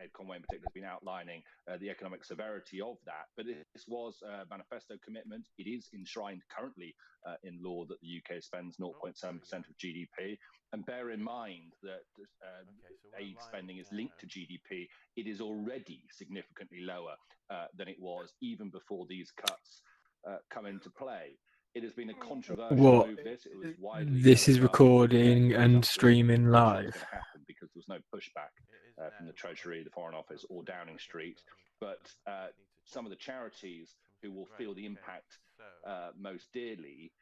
Ed Conway in particular has been outlining the economic severity of that. But this was a manifesto commitment. It is enshrined currently in law that the UK spends 0.7% of GDP. And bear in mind that aid spending is linked to GDP. It is already significantly lower than it was even before these cuts come into play. It has been a controversial move. It was widely this is recording and streaming live. Going to happen because there was no pushback from the Treasury, the Foreign Office, or Downing Street. But some of the charities who will feel the impact most dearly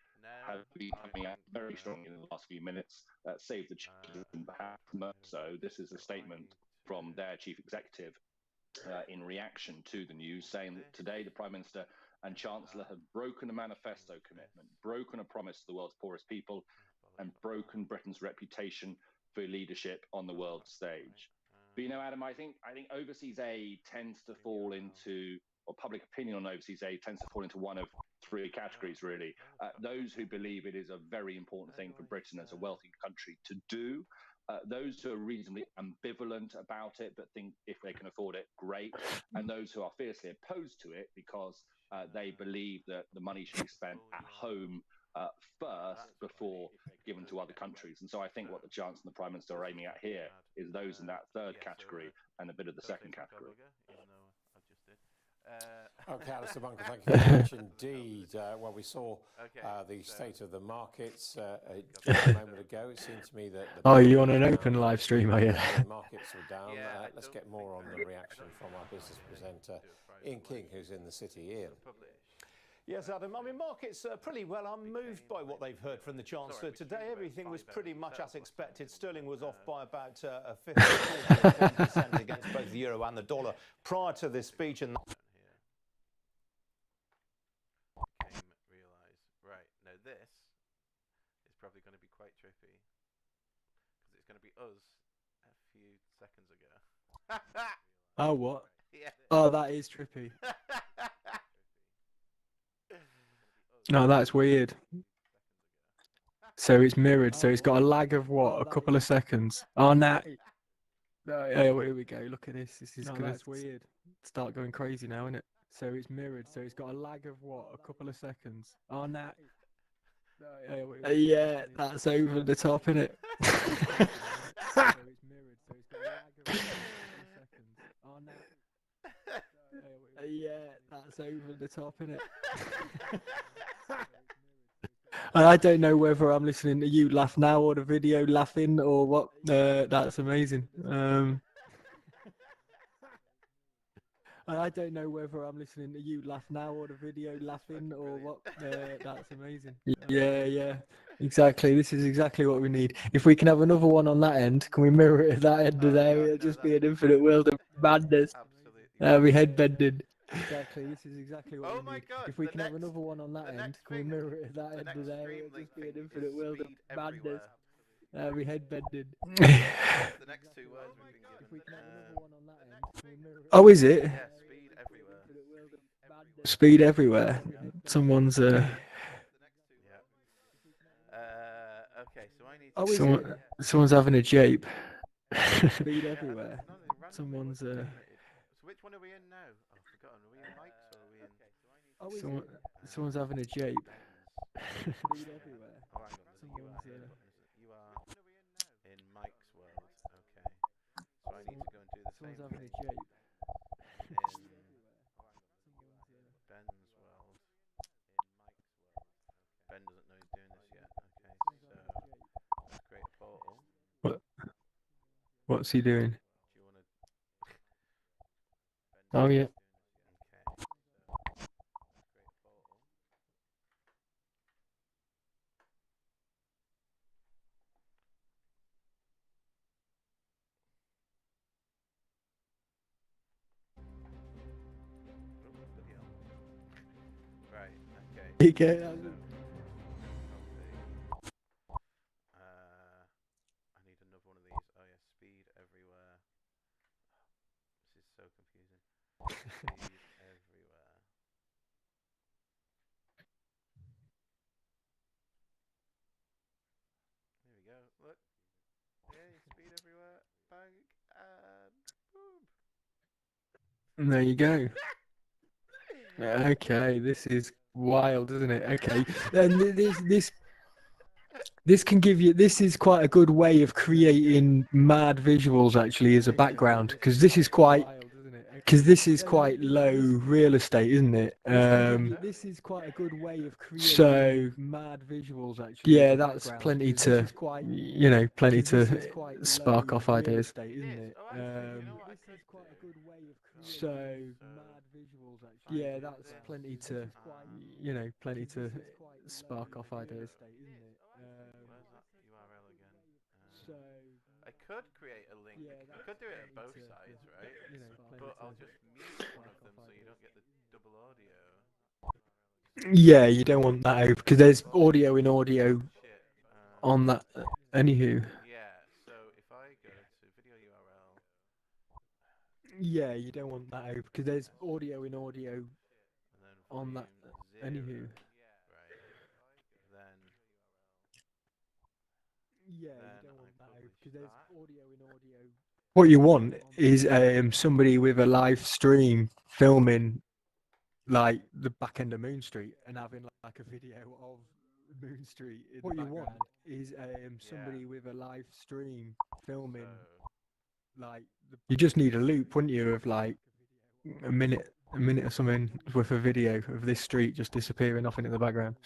have been coming out very strongly in the last few minutes. Save the Children, perhaps most so. This is a statement from their chief executive in reaction to the news, saying that today the Prime Minister and Chancellor have broken a manifesto commitment, broken a promise to the world's poorest people, and broken Britain's reputation for leadership on the world stage. But Adam, I think overseas aid tends to fall into, or public opinion on overseas aid tends to fall into one of three categories, really. Those who believe it is a very important thing for Britain as a wealthy country to do. Those who are reasonably ambivalent about it, but think if they can afford it, great. And those who are fiercely opposed to it because they believe that the money should be spent at home first before given to other countries. And so I think what the Chancellor and the Prime Minister are aiming at here is those in that third category and a bit of the second category. Okay, Alistair Bunker, thank you very much indeed. Well, we saw the state of the markets just a moment ago. It seemed to me that... Oh, you on an open live stream, are you? The markets were down. Let's get more on the reaction from our business presenter, Ian King, who's in the city. Ian. Yes, Adam. I mean, markets are pretty well unmoved by what they've heard from the Chancellor today. Everything was pretty much as expected. Sterling was off by about a 50% against both the euro and the dollar prior to this speech. And this is probably going to be quite trippy because it's going to be us a few seconds ago. Oh, what? Yeah. Oh, that is trippy. No, that's weird. So it's mirrored. So it's got a lag of what? A couple of seconds. Oh, now. Oh, here we go. Look at this. This is gonna weird. Start going crazy now, isn't it? So it's mirrored. So it's got a lag of what? A couple of seconds. Oh, now. Yeah, that's over the top, isn't it? Yeah, that's over the top, isn't it? I don't know whether I'm listening to you laugh now or the video laughing or what. That's amazing. I don't know whether I'm listening to you laugh now or the video laughing or what. That's amazing. Yeah, exactly. This is exactly what we need. If we can have another one on that end, can we mirror it at that end of there? It'll just be an infinite world of madness. We head bending. Exactly. This is exactly what we need. If we can have another one on that end, can we mirror it at that end of there? It'll just be an infinite world of madness. We head bending. The next two words we've been given. If we can have another one on that end, can we mirror it? Oh, is it? Yeah, speed everywhere. Speed everywhere. Someone's Okay, so I need to... Someone's having a jape. Speed everywhere. Someone's So which one are we in now? I've forgotten. Are we in mics or are we in... Someone's having a jape. Speed everywhere. Oh, hang on. You are in Mike's world. Okay. So I need to go and do the same Someone's having a thing jape. in Ben's world. Ben doesn't know he's doing this yet. Okay, so let's create a portal. What's he doing? Do you want to... Oh, yeah. Okay. Let's create a portal. Right, okay. Okay. I need another one of these. Oh yeah, speed everywhere. This is so confusing. Speed everywhere. Here we go. Look. Yay, speed everywhere. Bang. And boom. And there you go. Okay, this is wild, isn't it? Okay, and this can give you. This is quite a good way of creating mad visuals actually as a background, because this is quite low real estate, isn't it? This is quite a good way of creating mad visuals actually. Yeah, that's plenty to, plenty to spark off ideas. Isn't it? Oh, actually, you know what I could do? So mad visuals actually. Yeah, that's plenty to, plenty to spark off ideas. Where's that URL again? I could create a link. I could do it at both sides, right? But I'll just mute one of them so you don't get the double audio. Yeah, you don't want that out because there's audio in audio Shit. on that. Anywho. Yeah, so if I go to video URL. Yeah, you don't want that out because there's audio in audio And then on that. Anywho. Right. Then. Yeah, you don't want that out because there's audio in audio. What you want is somebody with a live stream filming like the back end of Moon Street and having like a video of Moon Street in What the you background. want is somebody with a live stream filming like You just need a loop, wouldn't you, of like a minute or something with a video of this street just disappearing off into the background.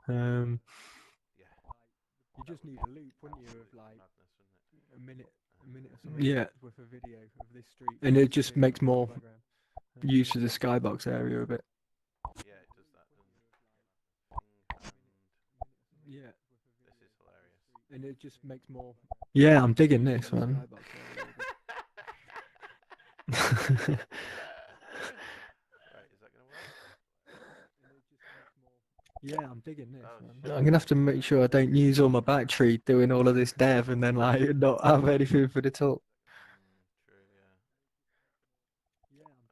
You just need a loop, wouldn't you, of like a minute or something. Yeah, with a video of this street. and it just makes more use of the skybox area a bit. Yeah, it does that, doesn't it? Yeah. This is hilarious. And it just makes more. Yeah, I'm digging this, man. Right, is that gonna work? Yeah, I'm digging this. Oh, Man. shit. I'm gonna have to make sure I don't use all my battery doing all of this dev and then like not have anything for the talk. True, yeah.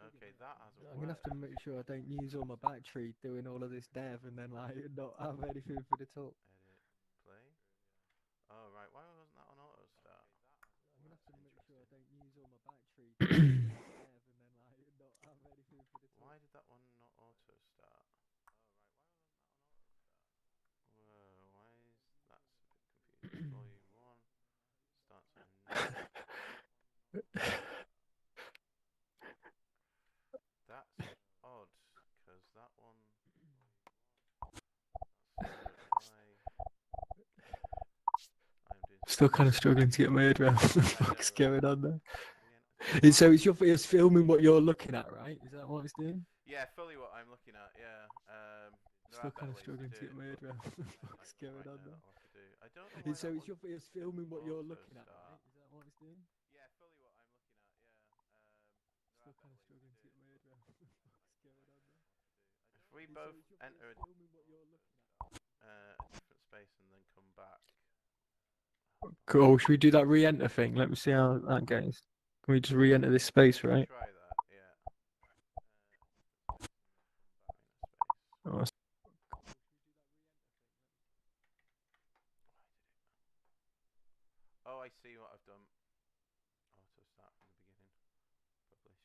Okay, that hasn't I'm gonna have to make sure I don't use all my battery doing all of this dev and then like not have anything for the talk. Edit, play. Oh, right, why wasn't that on auto start? I'm gonna have to make sure I don't use all my battery doing all of this dev and then like not have anything for the talk. Why did that one not auto start? Whoa, why is that's a bit confusing. Volume 1 starts at 9. That's odd, because that one. Still kind of struggling to get my head around what the fuck's going on there. So it's filming what you're looking at, right? Is that what it's doing? Yeah, fully what I'm looking at. Yeah. Still kind of struggling to get my head around what the fuck's going on there. I don't know. So it's filming what you're looking at, right? Is that what it's doing? Yeah, fully what I'm looking at. Yeah. Still kind of struggling to get my head around what the fuck's going on there. If we both enter a different space and then come back. Cool. Should we do that re-enter thing? Let me see how that goes. Can we just re-enter this space, right? Try that. Yeah. Oh, Oh, I see what I've done. Auto start from the beginning. Publish.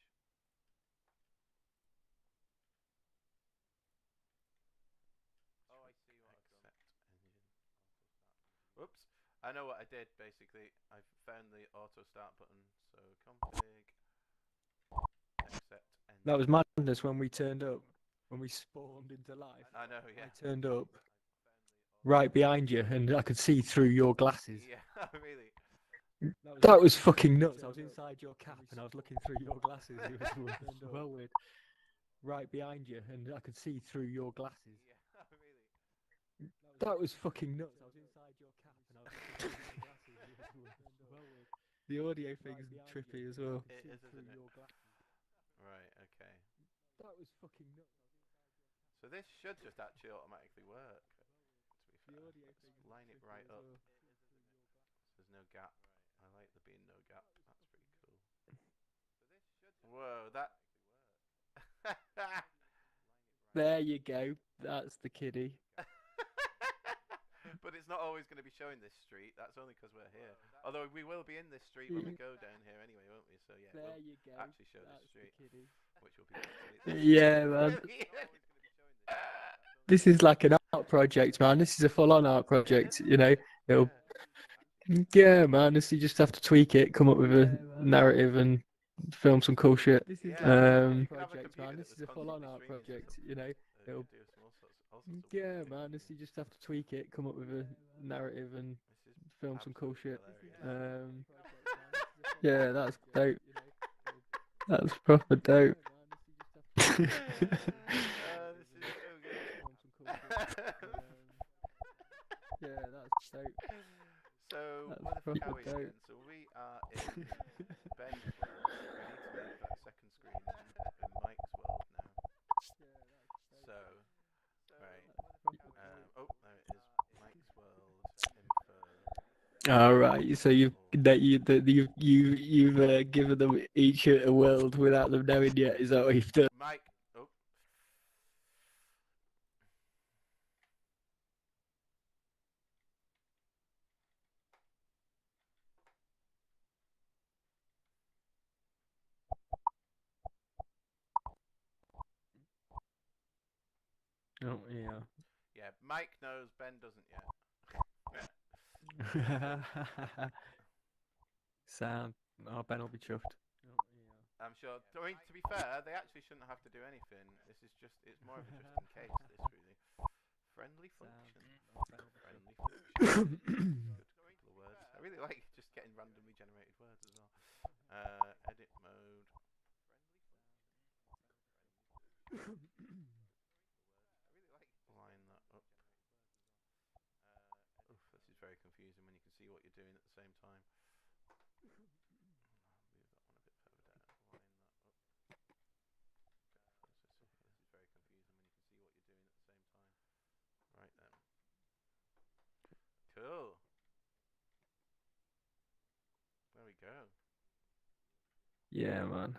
Oh, I see what I've done. Accept engine. Auto start. Whoops. I know what I did, basically. I found the auto start button. So config. Accept engine. That was madness when we turned up. When we spawned into life. I know, yeah. I turned up right behind you and I could see through your glasses. Yeah, really. That was fucking nuts. I was inside your cap and I was looking through your glasses. It was well weird. Right behind you and I could see through your glasses. Yeah, really. That was fucking nuts. I was inside your cap and I was looking through your glasses. It was well weird. the audio thing's trippy as well. It is, isn't it? Right, okay. That was fucking nuts. So this should just actually automatically work. To be fair, let's line it right up. There's no gap. I like there being no gap. That's pretty cool. Whoa, that. There you go. That's the kiddie. But but it's not always going to be showing this street. That's only because we're here. Although we will be in this street when we go down here anyway, won't we? So yeah, There we'll you go. actually show this street, which will be yeah, man. This is like an art project, man. This is a full-on art project. You know, it'll. Yeah, man. You just have to tweak it, come up with a narrative, and film some cool shit. This is Project, man. This is a full-on art project. You know, it'll. Yeah, man. You just have to tweak it, come up with a narrative, and film some cool shit. Yeah, that's dope. That's proper dope. this is so good. Yeah, that's dope. So, That's where the fuck are we proper again? So we are in Ben's world. We need to make that second screen in Mike's world now. So, right. Oh, there it is. Mike's world. Info. All right. So you've given them each a world without them knowing yet. Is that what you've done? Mike. Oh. Oh yeah. Yeah, Mike knows, Ben doesn't yet. Sound. Oh, Ben will be chuffed. I'm sure. I mean, to be fair, they actually shouldn't have to do anything. This is just, it's more of a just in case, this really. Friendly function. Friendly function. Good couple of words. I really like just getting randomly generated words as well. Edit mode. Line that up. Oof, this is very confusing when you can see what you're doing at the same time. Move that one a bit further down. Line that up. This is very confusing when you can see what you're doing at the same time. Right then. Cool. There we go. Yeah, man.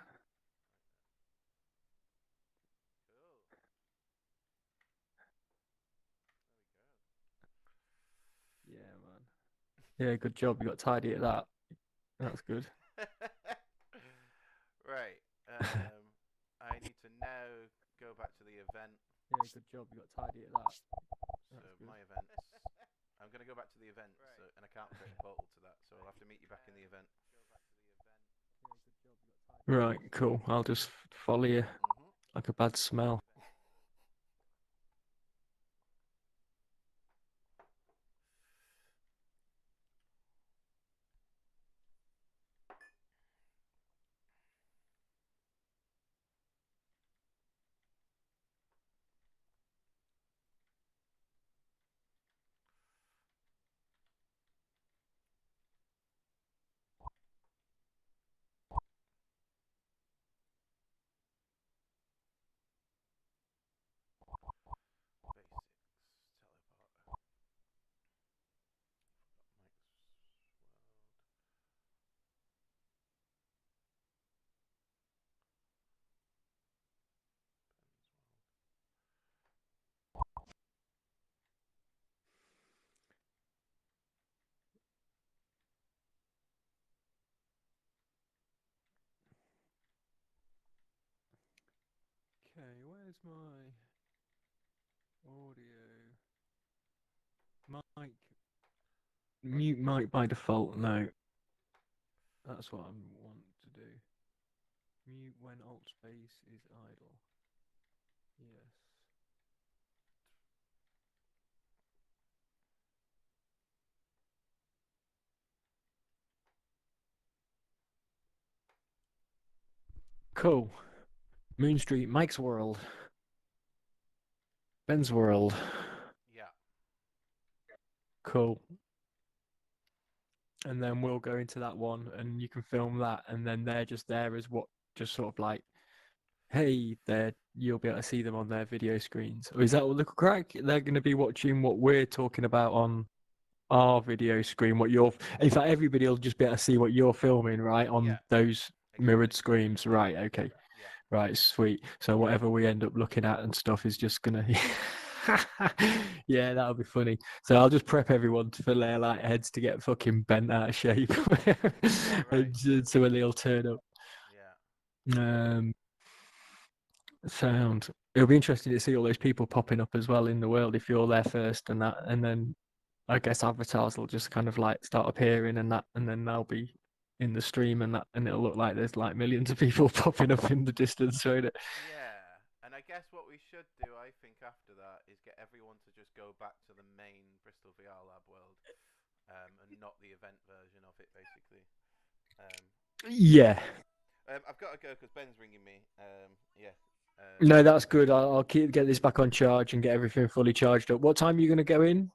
Yeah, man. Yeah, good job. You got tidy at that. That's good. Right. I need to now go back to the event. Yeah, good job. You got tidy at that. So my events. I'm going to go back to the event, so, and I can't create a portal to that, so I'll have to meet you back in the event. Right, cool. I'll just follow you like a bad smell. Okay, where's my audio? Mic. Mute mic by default. No. That's what I want to do. Mute when alt space is idle. Yes. Cool. Moon Street, Mike's World. Ben's World. Yeah. Cool. And then we'll go into that one and you can film that, and then they're just there as what, just sort of like, hey, you'll be able to see them on their video screens. Or is that what the crack? They're going to be watching what we're talking about on our video screen, what you're, in fact, everybody will just be able to see what you're filming, right, on those mirrored screens, right? Okay. Yeah. Right, sweet. So whatever we end up looking at and stuff is just gonna Yeah, that'll be funny. So I'll just prep everyone for their like heads to get fucking bent out of shape, and so when they'll turn up. Yeah. Sound. It'll be interesting to see all those people popping up as well in the world if you're there first and that, and then I guess avatars will just kind of like start appearing and that, and then they'll be in the stream and that, and it'll look like there's like millions of people popping up in the distance, won't it? Yeah, and I guess what we should do, I think, after that is get everyone to just go back to the main Bristol VR Lab world, and not the event version of it, basically. Yeah. I've got to go because Ben's ringing me. Yeah. No, that's good. I'll get this back on charge and get everything fully charged up. What time are you going to go in?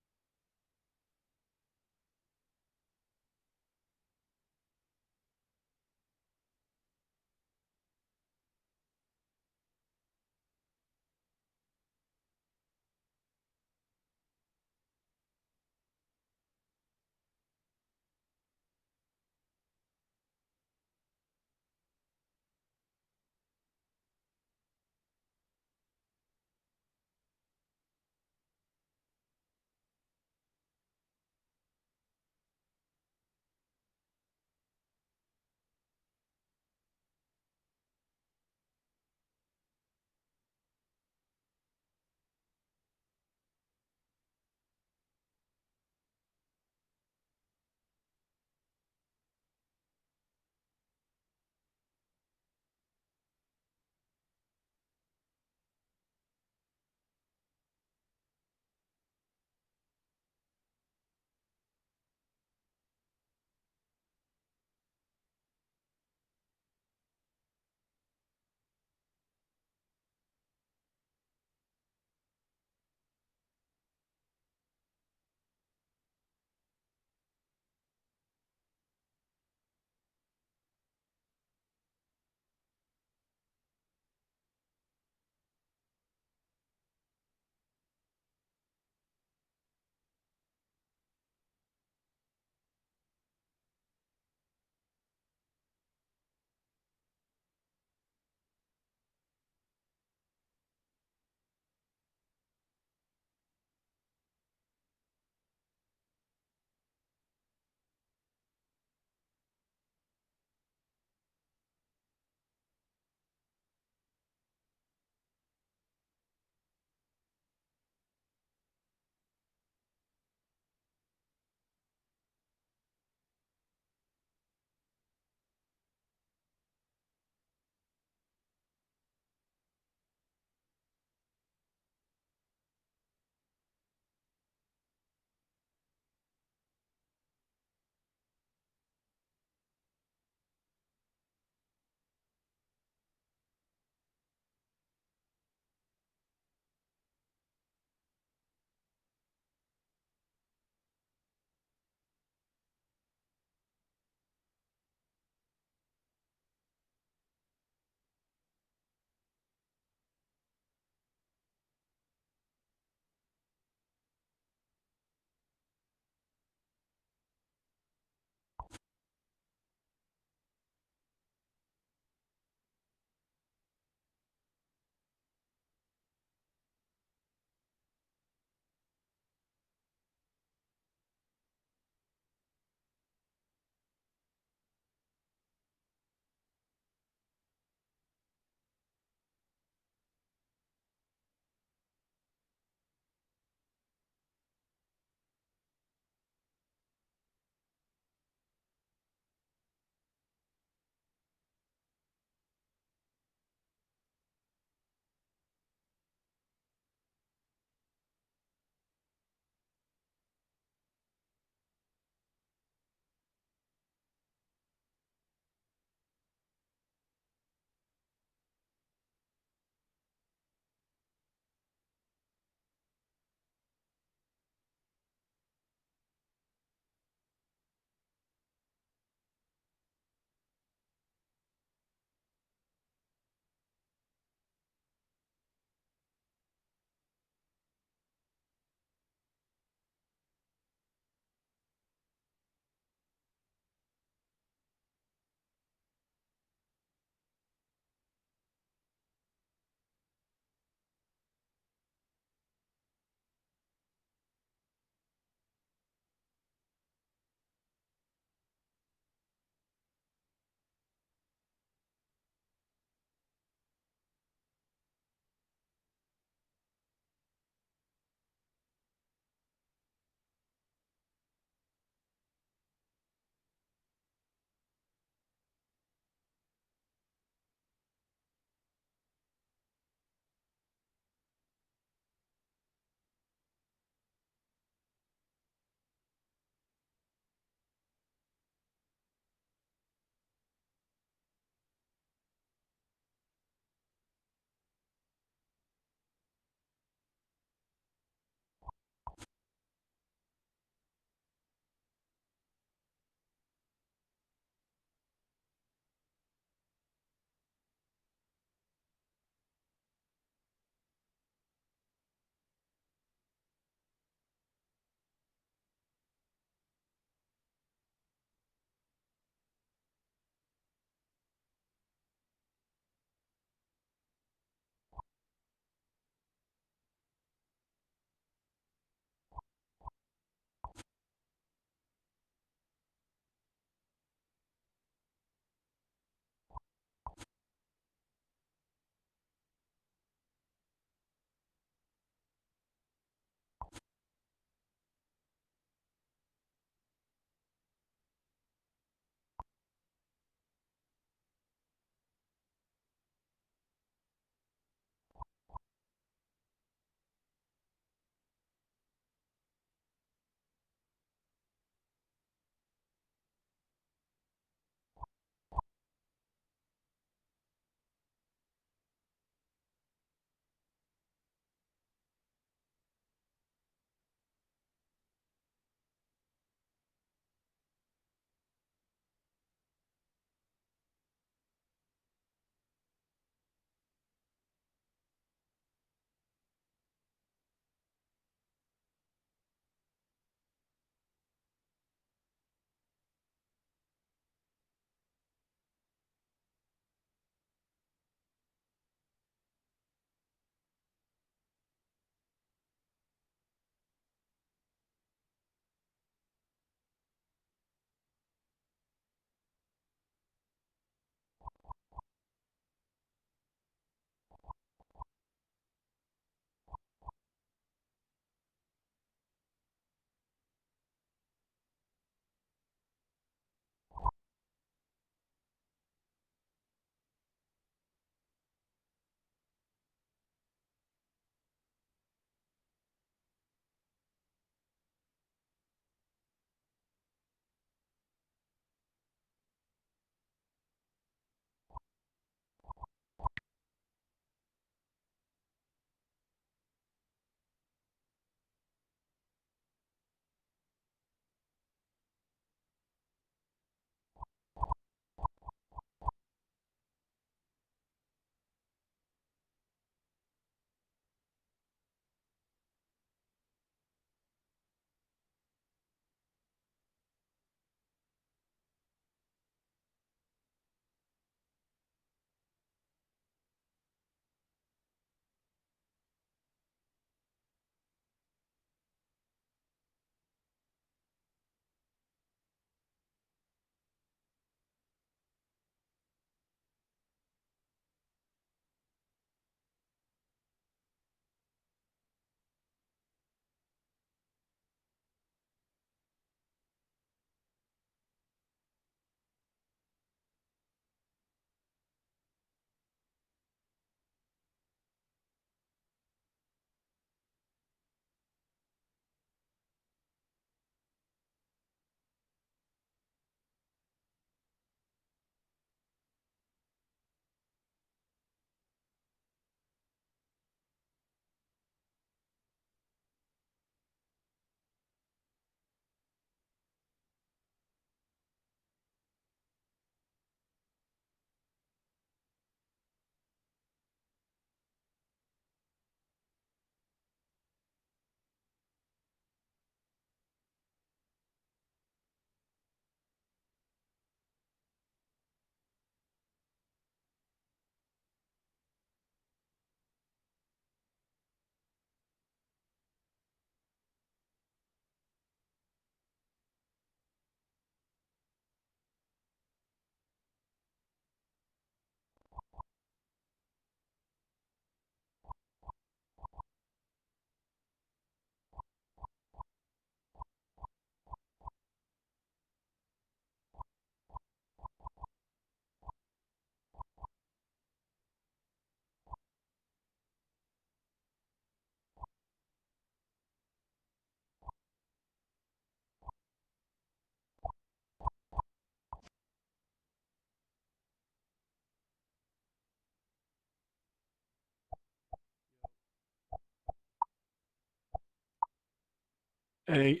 Hey,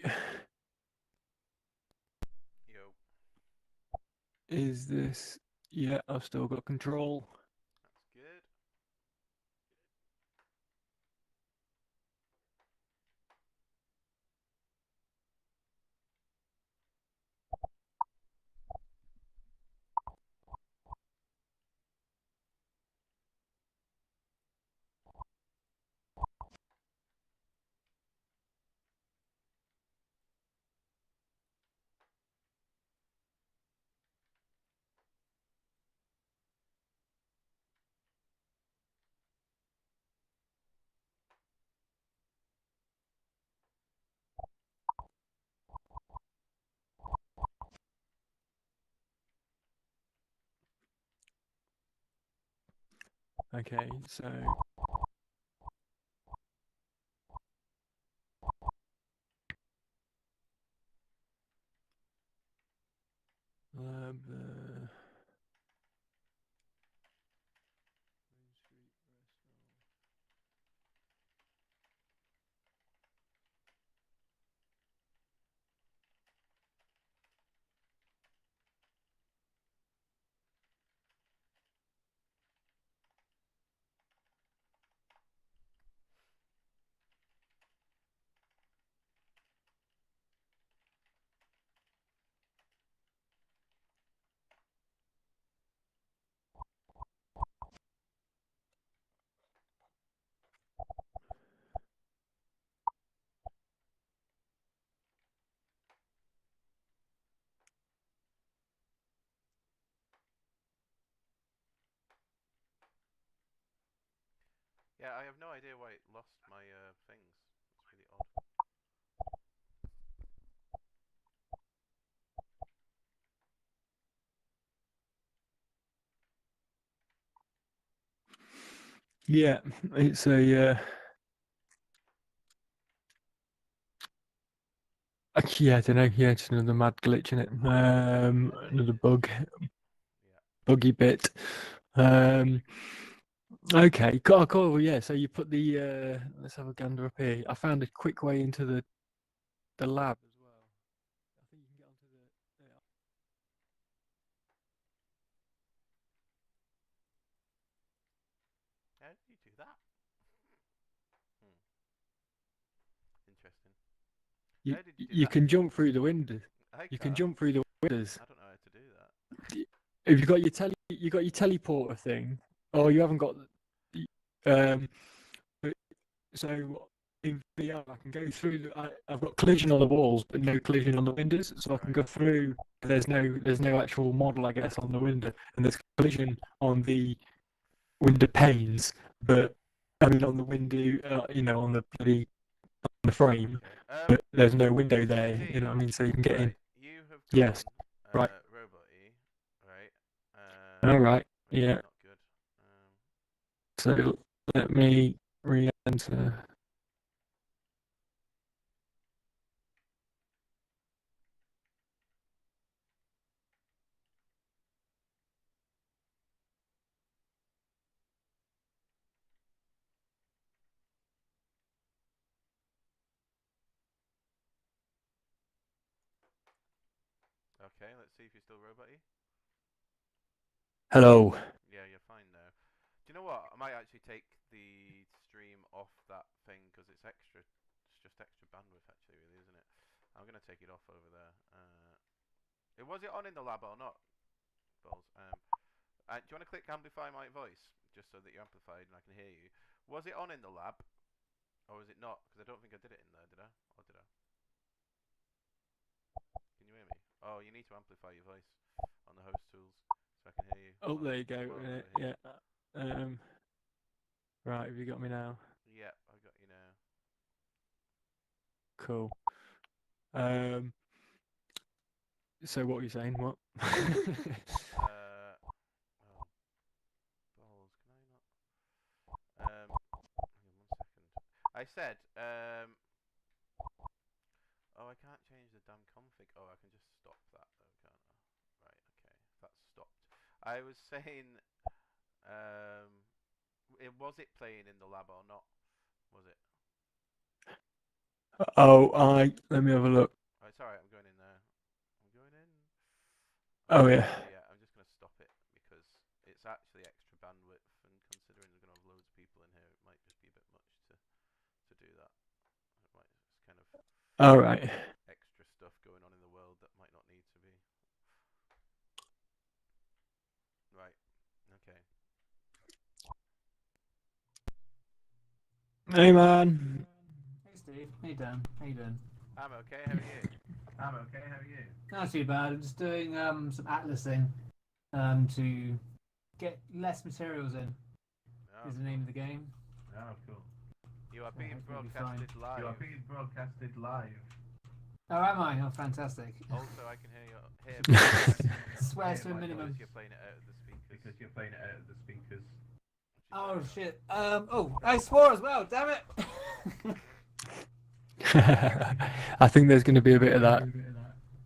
Yo. is this? Yeah, I've still got control. That's good. Okay, so lab. Yeah, I have no idea why it lost my things. It's really odd. Yeah, it's a. Yeah, I don't know. Yeah, it's another mad glitch in it. Another bug, Yeah. buggy bit. Okay, cool. Yeah, so you put the. Let's have a gander up here. I found a quick way into the lab as well. I think you can get onto the. How did you do that? Interesting. You How did you do you that? can jump through the windows. I You can can't. jump through the windows. I don't know how to do that. Have you got your teleporter thing, or you haven't got? Um, but- so in VR, I can go through. I've got collision on the walls, but no collision on the windows. So I can go through. There's no actual model, I guess, on the window, and there's collision on the window panes, but I mean on the window, on the on the frame, Okay. but there's no window there. You know what I Steve, mean? So you can get in. right, you have Yes. gone Right. robot-y, right? All right. Which is Yeah. not good. So let me re-enter. Okay, let's see if you're still robot-y. Hello. Yeah, you're fine now. Do you know what? I might actually take the stream off that thing because it's extra. It's just extra bandwidth, actually, really, isn't it? I'm gonna take it off over there. Was it on in the lab or not, Balls? Do you want to click amplify my voice just so that you're amplified and I can hear you? Was it on in the lab or was it not? Because I don't think I did it in there, did I? Or did I? Can you hear me? Oh, you need to amplify your voice on the host tools so I can hear you. Oh, there you go. Yeah. Right. Have you got me now? Yeah, I got you now. Cool. So what were you saying? What? Oh, balls, can I not? Hang on 1 second. I said, oh, I can't change the damn config. Oh, I can just stop that though, can't I? Right, okay, that's stopped. I was saying, was it playing in the lab or not? Was it? Oh, let me have a look. Oh, it's alright, I'm going in there. I'm going in. Oh yeah. Yeah, I'm just going to stop it because it's actually extra bandwidth, and considering we're going to have loads of people in here, it might just be a bit much to do that. It might just kind of All right. extra stuff going on in the world that might not need to be. Right. Okay. Hey man. Hey Steve, how you doing? How you doing? I'm okay. How are you? I'm okay. How are you? Not too bad. I'm just doing some atlasing to get less materials in. Oh, Is the cool. name of the game. Oh, cool. You are So being hopefully it'll be broadcasted live. You are being broadcasted live. Oh, am I? Oh, fantastic. Also, I can hear my Swears to a minimum. because you're playing it out of the speakers. Because you're playing it out of the speakers. Oh shit. Oh, I swore as well. Damn it. I think there's going to be a bit of that.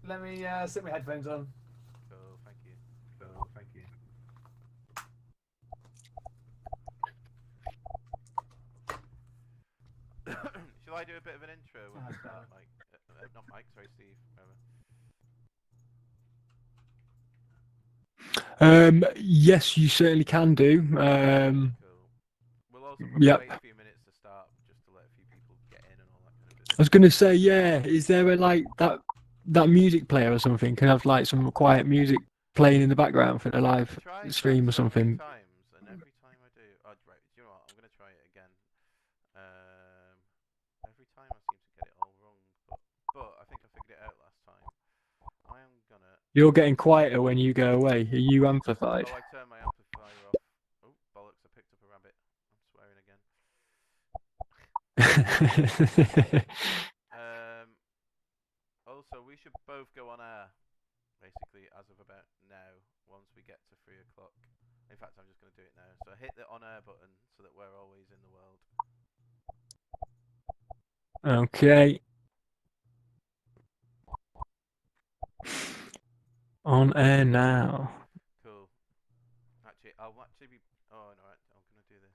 Let me set my headphones on. Cool. Thank you. Cool, thank you. Shall I do a bit of an intro when we That's start, better. Mike? Not Mike, sorry, Steve. Yes, you certainly can do. Cool. We'll also probably Yep. wait a few minutes to start, just to let a few people get in and all that kind of I business. was going to say, yeah. Is there a like that music player or something? Can have like some quiet music playing in the background for the live stream or something? Times, and every time I do, oh, right. Do you know what? I'm going to try it again. Every time I seem to get it all wrong, but I think I figured it out last time. I am gonna. You're getting quieter when you go away. Are you amplified? Oh, I turned my amplifier off. Oh, bollocks! I picked up a rabbit. I'm swearing again. Also, we should both go on air, basically, as of about now, once we get to 3 o'clock. In fact, I'm just going to do it now. So hit the on air button so that we're always in the world. Okay. On air now. Cool. Actually, I'll actually be. Oh no, I'm going to do this.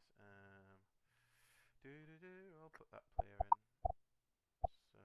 I'll put that player in. So.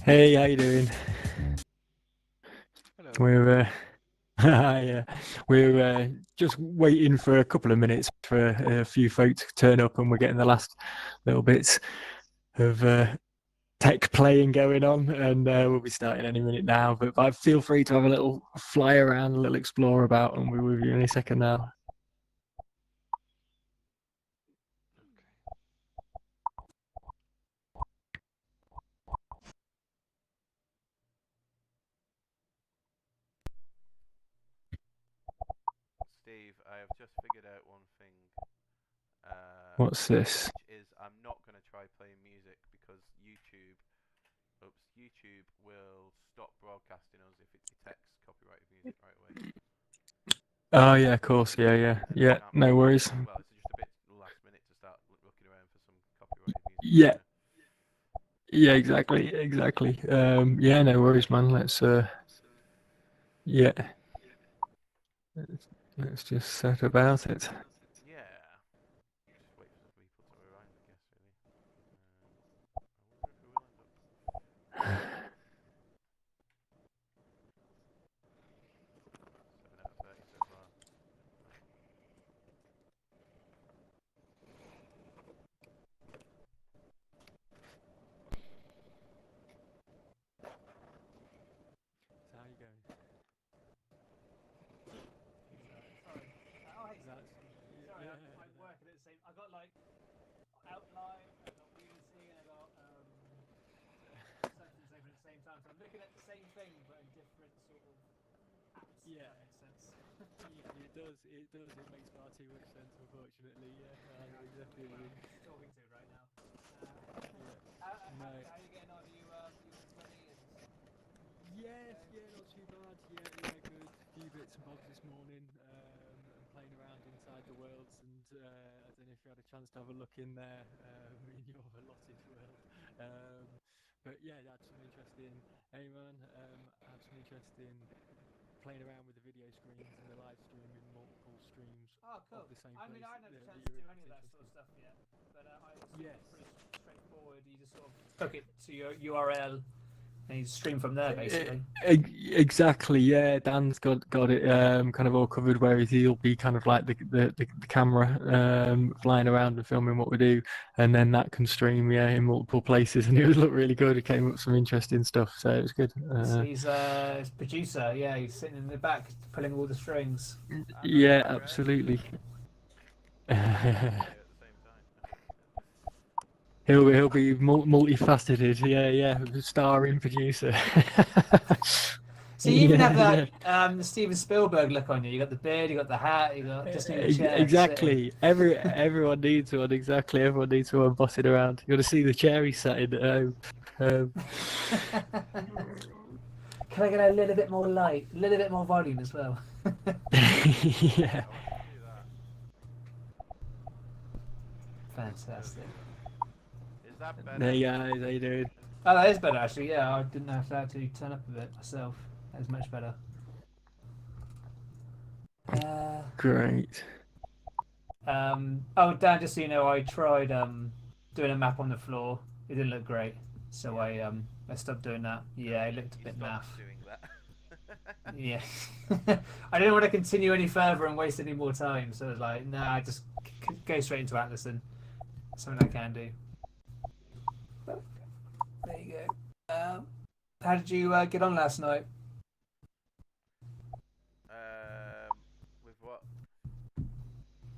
Hey, how you doing? Hello. We're yeah, we're just waiting for a couple of minutes for a few folk to turn up, and we're getting the last little bits of tech playing going on, and we'll be starting any minute now. But feel free to have a little fly around, a little explore about, and we'll be with you in a second now. Steve, I have just figured out one thing. What's this? Which is I'm not going to try playing music because YouTube will stop broadcasting us if it detects copyrighted music right away. Oh yeah, of course, yeah. No worries. Well, it's just a bit last minute to start looking around for some copyrighted music. Yeah, exactly. Yeah, no worries, man. Let's yeah. Let's just set about it. Yeah. Just wait for some people to arrive, I guess, really. I wonder if we will end up. 7 out of 30 so far. How you going? Sorry. time, so I'm looking at the same thing but in different sort of apps. Yeah. If that makes sense. Yeah, it does. It does. It makes far too much sense, unfortunately. Yeah, I know exactly what you mean. Talking to right now. No. How are you getting on? Are you studying and Yes, yeah, not too bad. Yeah, good. Few bits and bobs this morning, and playing around inside the worlds. And I don't know if you had a chance to have a look in there, in your allotted world. But yeah, I had some interesting. Hey man, I had some interesting playing around with the video screens and the live streaming multiple streams Oh, cool. of the same I place. mean, I haven't had a chance that to you're do in. any of It's that sort of interesting. stuff yet, but I assume Yes. it's pretty straightforward. You just sort of hook it to your URL and you stream from there, basically. Exactly, yeah. Dan's got it kind of all covered. Where he'll be kind of like the camera flying around and filming what we do, and then that can stream in multiple places, and it would look really good. It came up with some interesting stuff, so it was good. So he's his producer, yeah. He's sitting in the back pulling all the strings. Yeah, absolutely. He'll be multifaceted. Yeah, starring producer. So you even have that Steven Spielberg look on you. You got the beard, you got the hat, you got just need a chair. Exactly. Everyone needs one. Exactly. Everyone needs someone bossing around. You got to see the chair he's sat in at home. Can I get a little bit more light, a little bit more volume as well? Yeah. Fantastic. Is that better? Hey guys, how you doing? Oh, that is better actually. Yeah, I didn't have to actually turn up a bit myself. That is much better. Great. Oh, Dan, just so you know, I tried doing a map on the floor. It didn't look great, so I stopped doing that. Yeah, it looked a bit naff. Doing that. Yeah, I didn't want to continue any further and waste any more time, so I was like, nah, just go straight into Atlas and something I can do. But there you go. How did you get on last night? With what?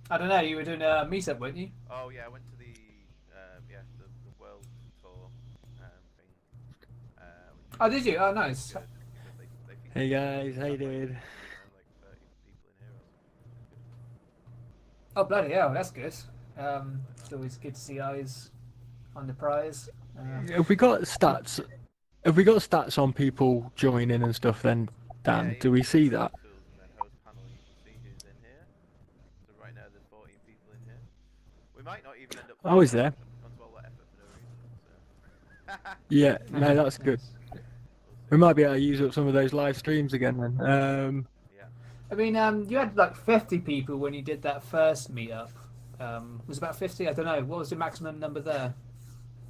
I don't know. You were doing a meetup, weren't you? Oh yeah, I went to the world tour thing. Oh, did you? Oh, nice. Hey guys, how you doing? Oh, bloody hell, that's good. It's always good to see eyes on the prize. Have we got stats? Have we got stats on people joining and stuff? Then, Dan, do we see that? Right now, there's 14 people in here. We might not even end up. Oh, is there? Onto all that effort for no reason. Yeah, no, that's good. We might be able to use up some of those live streams again then. Yeah. I mean, you had like 50 people when you did that first meetup. Was it about 50? I don't know. What was the maximum number there?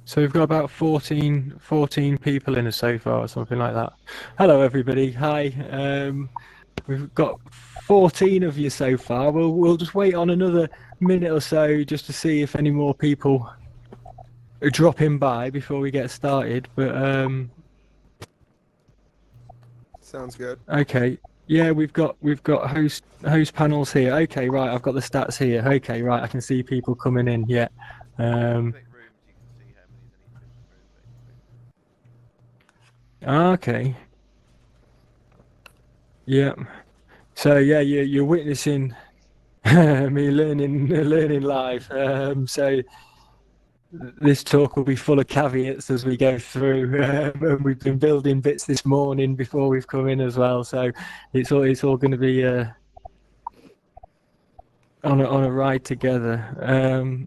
So we've got about 14 people in us so far, or something like that. Hello, everybody. Hi. We've got 14 of you so far. We'll just wait on another minute or so just to see if any more people are dropping by before we get started. But sounds good. Okay. Yeah, we've got host panels here. Okay, right. I've got the stats here. Okay, right. I can see people coming in. Yeah. Click rooms, you can see how many's in each different room, basically. Okay. Yeah. So yeah, you're witnessing me learning live. So this talk will be full of caveats as we go through. And we've been building bits this morning before we've come in as well. So it's all going to be on a ride together.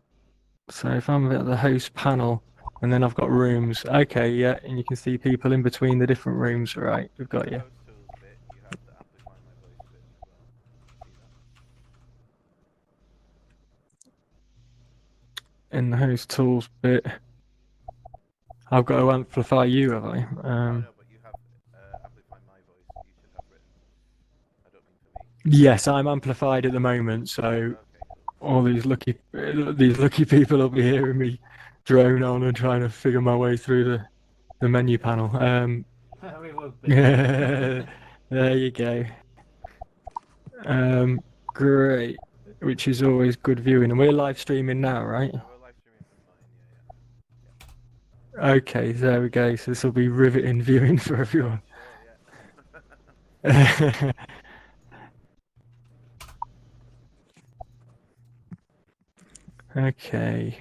So if I'm at the host panel, and then I've got rooms. Okay, yeah, and you can see people in between the different rooms. Right, we've got you. In the host tools bit, I've got to amplify you, have I? No, but you have amplify my voice. You should have written. I don't mean for me. Yes, I'm amplified at the moment, so all these lucky people will be hearing me drone on and trying to figure my way through the menu panel. There you go. Great, which is always good viewing, and we're live streaming now, right? We're live streaming from mine, Okay, there we go. So this will be riveting viewing for everyone. Sure, yeah. Okay.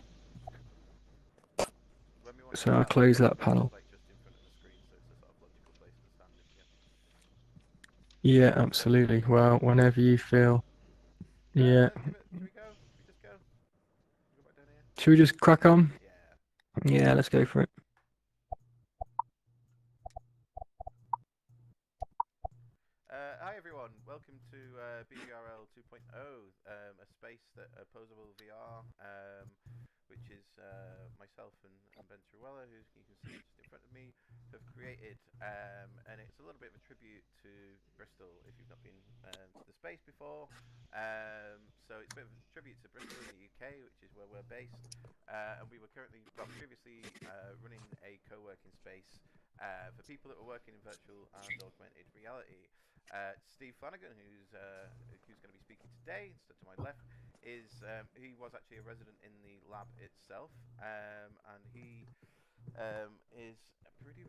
When we want to So I'll start, close that panel. like just in front of the screen, so it's a sort of logical place to stand in. Yeah, absolutely. Well, whenever you feel. Yeah. Should we go? Should we just go? Go back down here? Should we just crack on? Yeah. Yeah, let's go for it. Hi everyone, welcome to BVRL 2.0, a space that Posable VR, which is myself and Ben Truella, who you can see just in front of me, have created, and it's a little bit of a tribute to Bristol if you've not been to the space before. So it's a bit of a tribute to Bristol in the UK, which is where we're based, and we were previously running a co-working space for people that were working in virtual and augmented reality. Steve Flanagan, who's going to be speaking today, instead to my left, is he was actually a resident in the lab itself, and he is pretty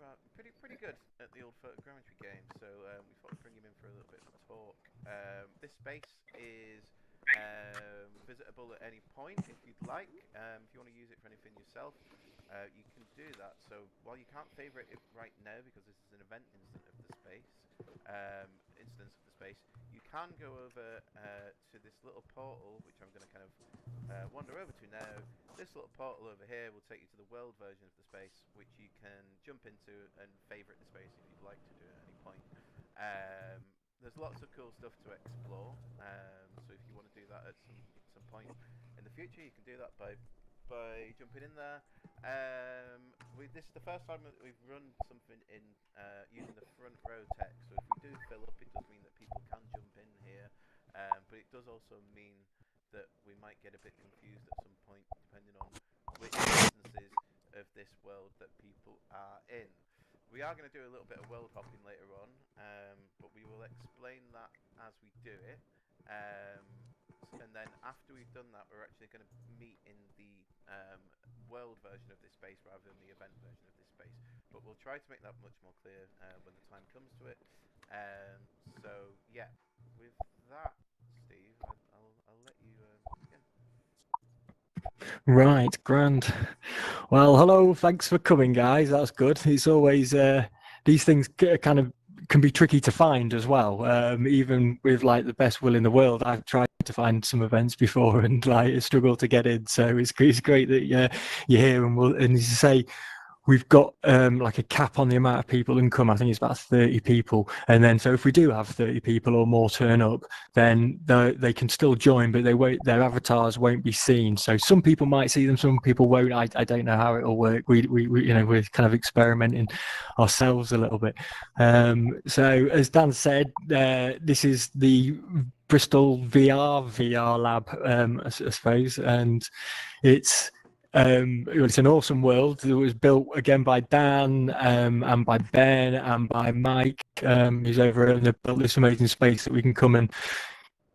good at the old photogrammetry game. So we thought we'd bring him in for a little bit of a talk. This space is visitable at any point if you'd like. If you want to use it for anything yourself, you can do that. So while you can't favorite it right now because this is an event instance of the space, you can go over to this little portal, which I'm going to kind of wander over to now. This little portal over here will take you to the world version of the space, which you can jump into and favorite the space if you'd like to do it at any point. There's lots of cool stuff to explore, so if you want to do that at some point in the future, you can do that by jumping in there. This is the first time that we've run something in using the front row tech, so if we do fill up, it does mean that people can jump in here, but it does also mean that we might get a bit confused at some point depending on which instances of this world that people are in. We are going to do a little bit of world hopping later on, but we will explain that as we do it. And then after we've done that, we're actually going to meet in the world version of this space rather than the event version of this space. But we'll try to make that much more clear when the time comes to it. So yeah, with that, Steve, I'll let you begin. Right, grand. Well, hello, thanks for coming, guys. That's good. It's always these things kind of can be tricky to find as well. Even with like the best will in the world, I've tried to find some events before and like struggled to get in. So it's great that you're here, and as you say, we've got like a cap on the amount of people that can come. I think it's about 30 people. And then, so if we do have 30 people or more turn up, then they can still join, but their avatars won't be seen. So some people might see them, some people won't. I don't know how it'll work. We we're kind of experimenting ourselves a little bit. So as Dan said, this is the Bristol VR lab, I suppose, and it's an awesome world. It was built again by Dan and by Ben and by Mike, who's over, and they've built this amazing space that we can come and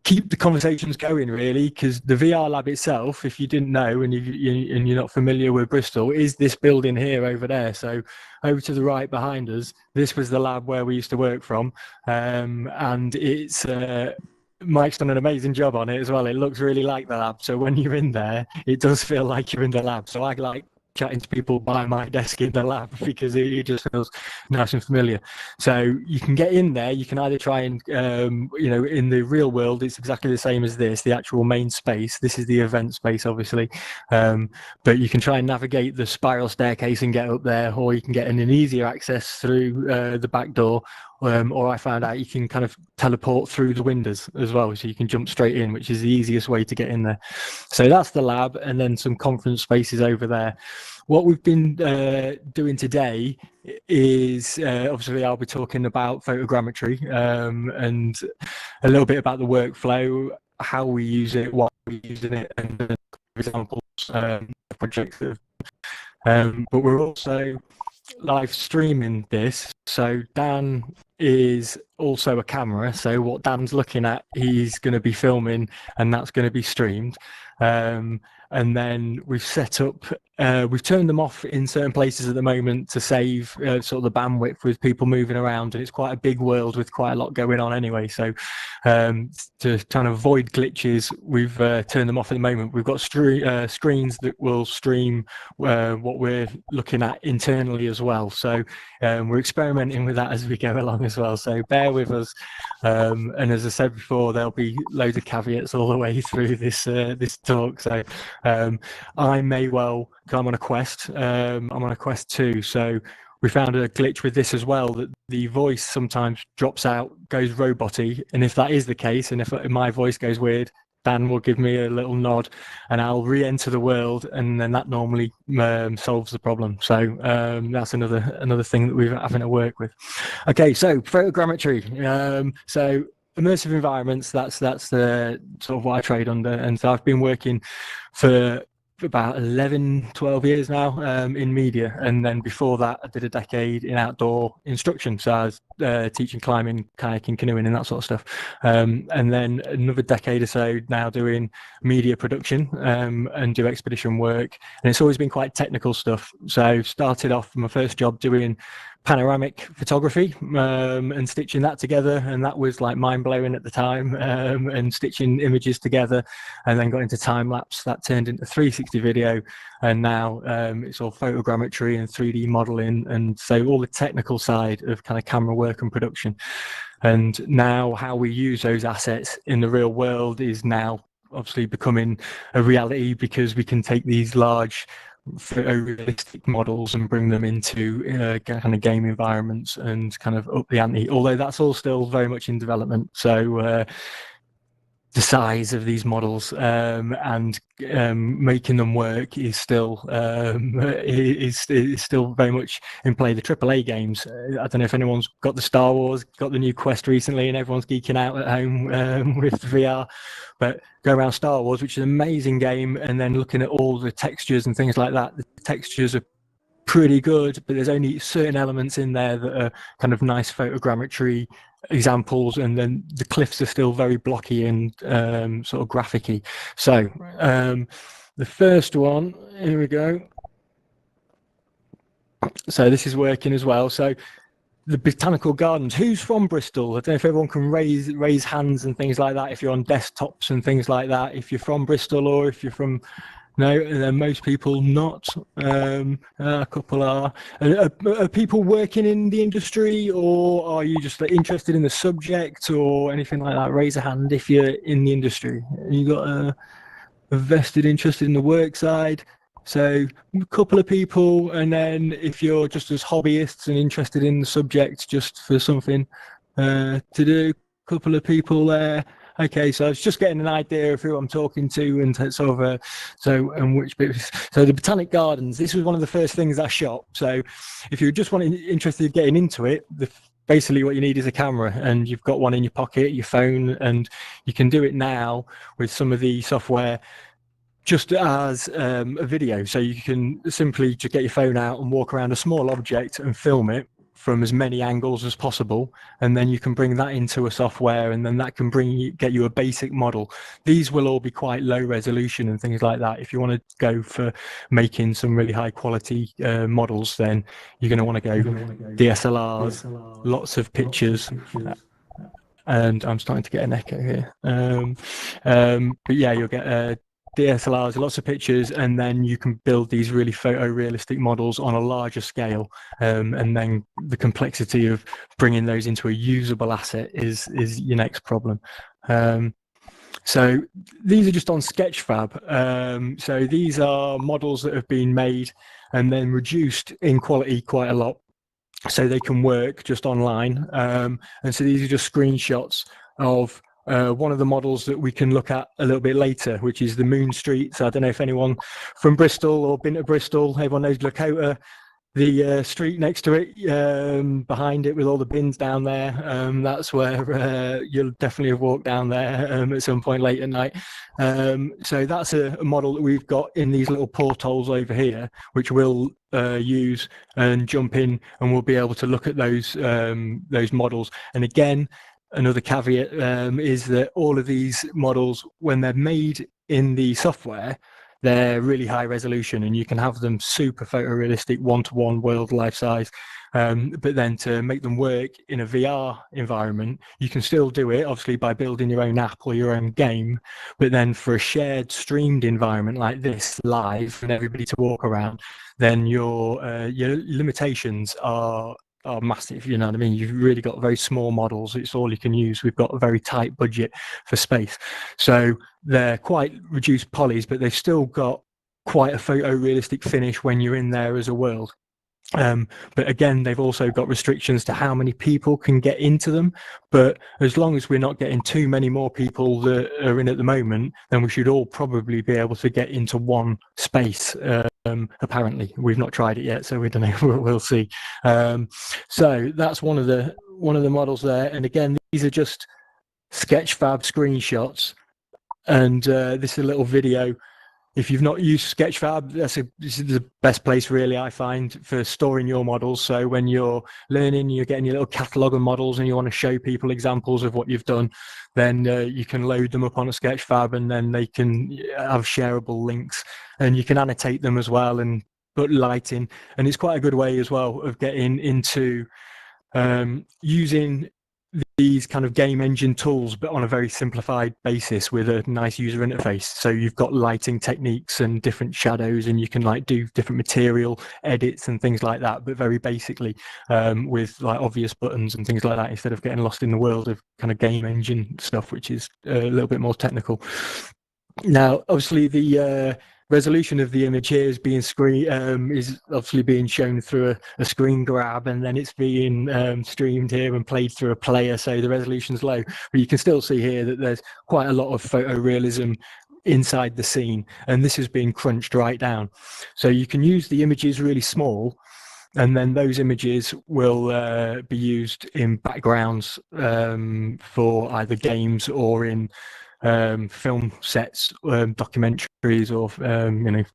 keep the conversations going, really, because the VR lab itself, if you didn't know and you're not familiar with Bristol, is this building here over there. So over to the right behind us, this was the lab where we used to work from, and it's Mike's done an amazing job on it as well. It looks really like the lab. So when you're in there, it does feel like you're in the lab. So I like chatting to people by my desk in the lab because it just feels nice and familiar. So you can get in there. You can either try and, in the real world, it's exactly the same as this, the actual main space. This is the event space, obviously. But you can try and navigate the spiral staircase and get up there, or you can get an easier access through the back door. Or I found out you can kind of teleport through the windows as well, so you can jump straight in, which is the easiest way to get in there. So that's the lab, and then some conference spaces over there. What we've been doing today is obviously I'll be talking about photogrammetry and a little bit about the workflow, how we use it, why we're using it, and examples, projects. But we're also live streaming this, so Dan is also a camera, so what Dan's looking at, he's going to be filming, and that's going to be streamed. And then we've set up we've turned them off in certain places at the moment to save sort of the bandwidth with people moving around, and it's quite a big world with quite a lot going on anyway. So to try and avoid glitches, we've turned them off at the moment. We've got screens that will stream what we're looking at internally as well. So we're experimenting with that as we go along as well. So bear with us. And as I said before, there'll be loads of caveats all the way through this this talk. So I may well come on a quest. I'm on a quest 2. So we found a glitch with this as well, that the voice sometimes drops out, goes roboty. And if that is the case, and if my voice goes weird, Dan will give me a little nod and I'll re-enter the world, and then that normally solves the problem. So that's another thing that we're having to work with. Okay, so photogrammetry. So immersive environments, that's the sort of what I trade under. And so I've been working for about 11-12 years now in media, and then before that I did a decade in outdoor instruction, so I was teaching climbing, kayaking, canoeing and that sort of stuff, and then another decade or so now doing media production and do expedition work, and it's always been quite technical stuff. So started off my first job doing panoramic photography and stitching that together, and that was like mind-blowing at the time, and stitching images together, and then got into time-lapse. That turned into 360 video, and now it's all photogrammetry and 3D modeling, and so all the technical side of kind of camera work and production. And now how we use those assets in the real world is now obviously becoming a reality, because we can take these large photorealistic models and bring them into kind of game environments and kind of up the ante, although that's all still very much in development. So the size of these models and making them work is still is still very much in play. The AAA games, I don't know if anyone's got the Star Wars, got the new Quest recently, and everyone's geeking out at home with VR. But go around Star Wars, which is an amazing game, and then looking at all the textures and things like that, the textures are pretty good, but there's only certain elements in there that are kind of nice photogrammetry examples, and then the cliffs are still very blocky and sort of graphic-y. So the first one, here we go. So this is working as well. So the botanical gardens. Who's from Bristol? I don't know if everyone can raise hands and things like that, if you're on desktops and things like that, if you're from Bristol, or if you're from... No, most people not. A couple are. Are people working in the industry, or are you just interested in the subject or anything like that? Raise a hand if you're in the industry. You got a vested interest in the work side. So a couple of people, and then if you're just as hobbyists and interested in the subject, just for something to do, a couple of people there. Okay, so I was just getting an idea of who I'm talking to, and sort of and which bits. So the Botanic Gardens, this was one of the first things I shot. So if you're just interested in getting into it, basically what you need is a camera, and you've got one in your pocket, your phone, and you can do it now with some of the software just as a video. So you can simply just get your phone out and walk around a small object and film it from as many angles as possible, and then you can bring that into a software, and then that can get you a basic model. These will all be quite low resolution and things like that. If you want to go for making some really high quality models, then you're going to want to go DSLRs, lots of pictures. And I'm starting to get an echo here. But yeah, you'll get DSLRs, lots of pictures, and then you can build these really photorealistic models on a larger scale. And then the complexity of bringing those into a usable asset is your next problem. So these are just on Sketchfab. So these are models that have been made and then reduced in quality quite a lot, so they can work just online. And so these are just screenshots of one of the models that we can look at a little bit later, which is the Moon Street. So I don't know if anyone from Bristol or been to Bristol, everyone knows Lakota, the street next to it, behind it with all the bins down there. That's where you'll definitely have walked down there at some point late at night. So that's a model that we've got in these little portholes over here, which we'll use and jump in, and we'll be able to look at those models. And again, another caveat is that all of these models, when they're made in the software, they're really high resolution, and you can have them super photorealistic, one-to-one world life size. But then to make them work in a VR environment, you can still do it, obviously, by building your own app or your own game. But then for a shared streamed environment like this, live, and everybody to walk around, then your limitations are massive. You know what I mean? You've really got very small models. It's all you can use. We've got a very tight budget for space. So they're quite reduced polys, but they've still got quite a photorealistic finish when you're in there as a world. But again, they've also got restrictions to how many people can get into them. But as long as we're not getting too many more people that are in at the moment, then we should all probably be able to get into one space. Apparently, we've not tried it yet, so we don't know. We'll see. So that's one of the models there. And again, these are just Sketchfab screenshots. And this is a little video. If you've not used Sketchfab, this is the best place, really, I find, for storing your models. So when you're learning, you're getting your little catalogue of models and you want to show people examples of what you've done, then you can load them up on a Sketchfab, and then they can have shareable links, and you can annotate them as well and put lighting. And it's quite a good way as well of getting into using these kind of game engine tools, but on a very simplified basis with a nice user interface. So you've got lighting techniques and different shadows, and you can like do different material edits and things like that, but very basically with like obvious buttons and things like that, instead of getting lost in the world of kind of game engine stuff, which is a little bit more technical. Now, obviously, the resolution of the image here is being is obviously being shown through a screen grab, and then it's being streamed here and played through a player, so the resolution's low. But you can still see here that there's quite a lot of photorealism inside the scene, and this has been crunched right down. So you can use the images really small, and then those images will be used in backgrounds for either games or in film sets, documentaries, or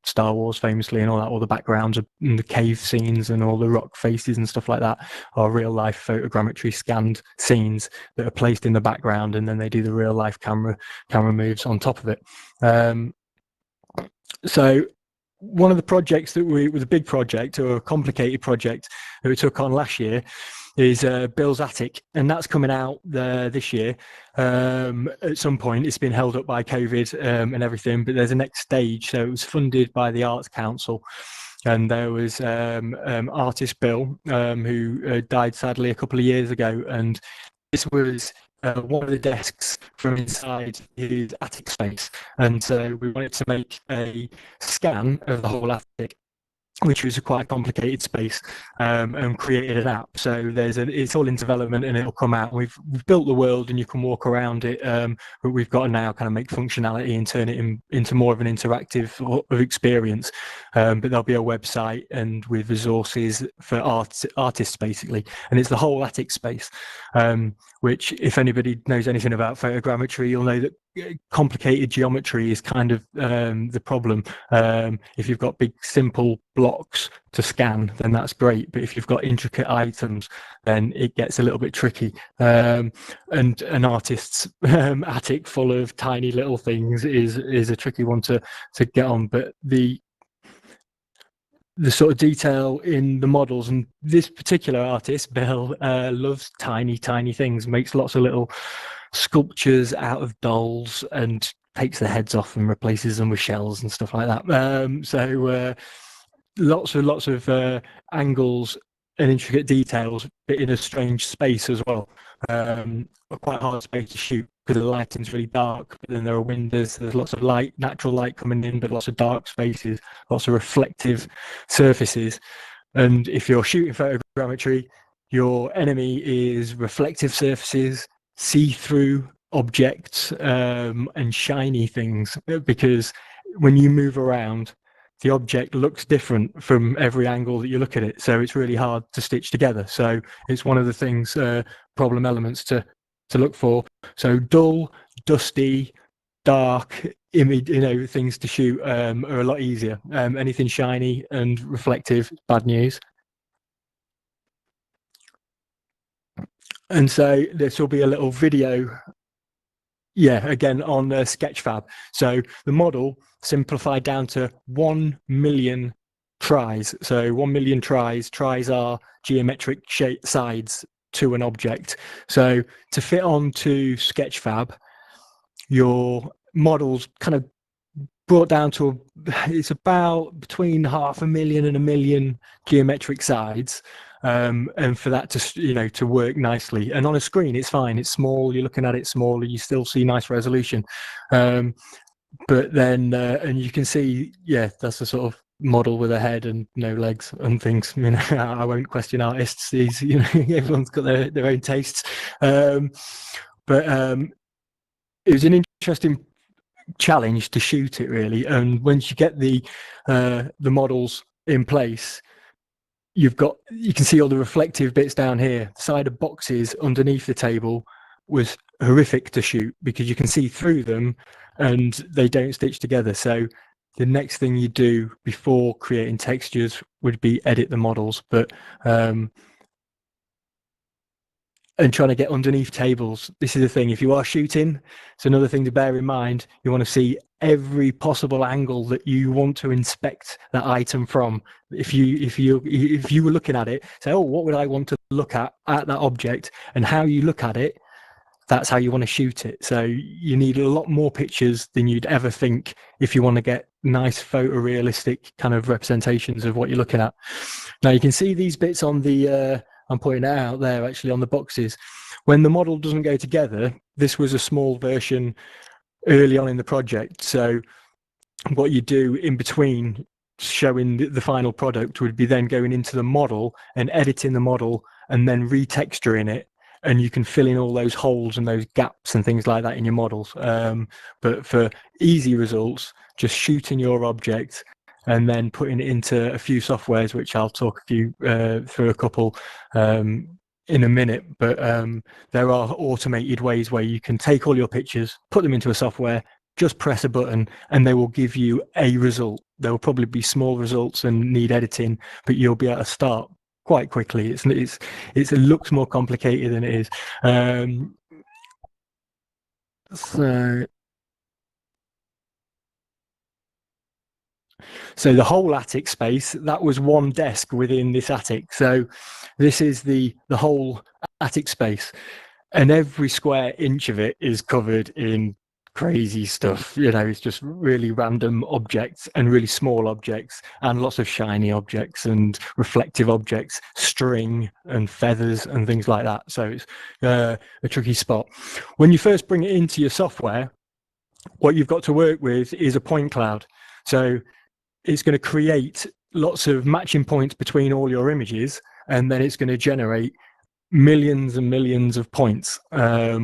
Star Wars famously, and all that. All the backgrounds and the cave scenes and all the rock faces and stuff like that are real life photogrammetry scanned scenes that are placed in the background, and then they do the real life camera moves on top of it. So one of the projects that was a big project, or a complicated project, that we took on last year is Bill's Attic, and that's coming out this year at some point. It's been held up by COVID and everything, but there's a next stage. So it was funded by the Arts Council, and there was artist Bill, who died sadly a couple of years ago, and this was one of the desks from inside his attic space. And so we wanted to make a scan of the whole attic, which was a quite complicated space, and created an app. So it's all in development, and it'll come out. We've built the world, and you can walk around it, but we've got to now kind of make functionality and turn it into more of an interactive experience. But there'll be a website and with resources for artists basically, and it's the whole attic space, which, if anybody knows anything about photogrammetry, you'll know that complicated geometry is kind of the problem. If you've got big simple blocks to scan, then that's great, but if you've got intricate items, then it gets a little bit tricky. And an artist's attic full of tiny little things is a tricky one to get on. But the sort of detail in the models, and this particular artist, Bill, loves tiny things, makes lots of little sculptures out of dolls and takes the heads off and replaces them with shells and stuff like that. So lots of angles and intricate details, but in a strange space as well. A quite hard space to shoot because the lighting's really dark, but then there are windows, there's lots of light, natural light coming in, but lots of dark spaces, lots of reflective surfaces. And if you're shooting photogrammetry, your enemy is reflective surfaces, see-through objects, and shiny things, because when you move around, the object looks different from every angle that you look at it, so it's really hard to stitch together. So it's one of the things, problem elements to look for. So dull, dusty, dark image, things to shoot are a lot easier. Anything shiny and reflective, bad news. And so this will be a little video Yeah, again on Sketchfab. So the model simplified down to 1 million tries. So 1 million tries. Tries are geometric shape sides to an object. So to fit onto Sketchfab, your model's kind of brought down to it's about between 500,000 and 1 million geometric sides. And for that to work nicely, and on a screen it's fine, it's small, you're looking at it smaller, you still see nice resolution, but then and you can see, yeah, that's a sort of model with a head and no legs and things. You know, I won't question artists. These, you know, everyone's got their own tastes, but it was an interesting challenge to shoot it, really. And once you get the models in place, you can see all the reflective bits down here. The side of boxes underneath the table was horrific to shoot because you can see through them and they don't stitch together. So the next thing you do before creating textures would be edit the models. But and trying to get underneath tables, this is the thing. If you are shooting, it's another thing to bear in mind. You want to see every possible angle that you want to inspect that item from. If you were looking at it, say, oh, what would I want to look at that object, and how you look at it, that's how you want to shoot it. So you need a lot more pictures than you'd ever think if you want to get nice photorealistic kind of representations of what you're looking at. Now you can see these bits on the I'm pointing it out there, actually, on the boxes. When the model doesn't go together, this was a small version early on in the project. So what you do in between showing the final product would be then going into the model and editing the model and then retexturing it. And you can fill in all those holes and those gaps and things like that in your models. But for easy results, just shooting your object and then putting it into a few softwares, which I'll talk through a couple in a minute. But there are automated ways where you can take all your pictures, put them into a software, just press a button, and they will give you a result. There will probably be small results and need editing, but you'll be able to start quite quickly. It looks more complicated than it is. So the whole attic space, that was one desk within this attic. So this is the whole attic space, and every square inch of it is covered in crazy stuff. You know, it's just really random objects and really small objects and lots of shiny objects and reflective objects, string and feathers and things like that. So it's a tricky spot. When you first bring it into your software, what you've got to work with is a point cloud. So it's going to create lots of matching points between all your images, and then it's going to generate millions and millions of points,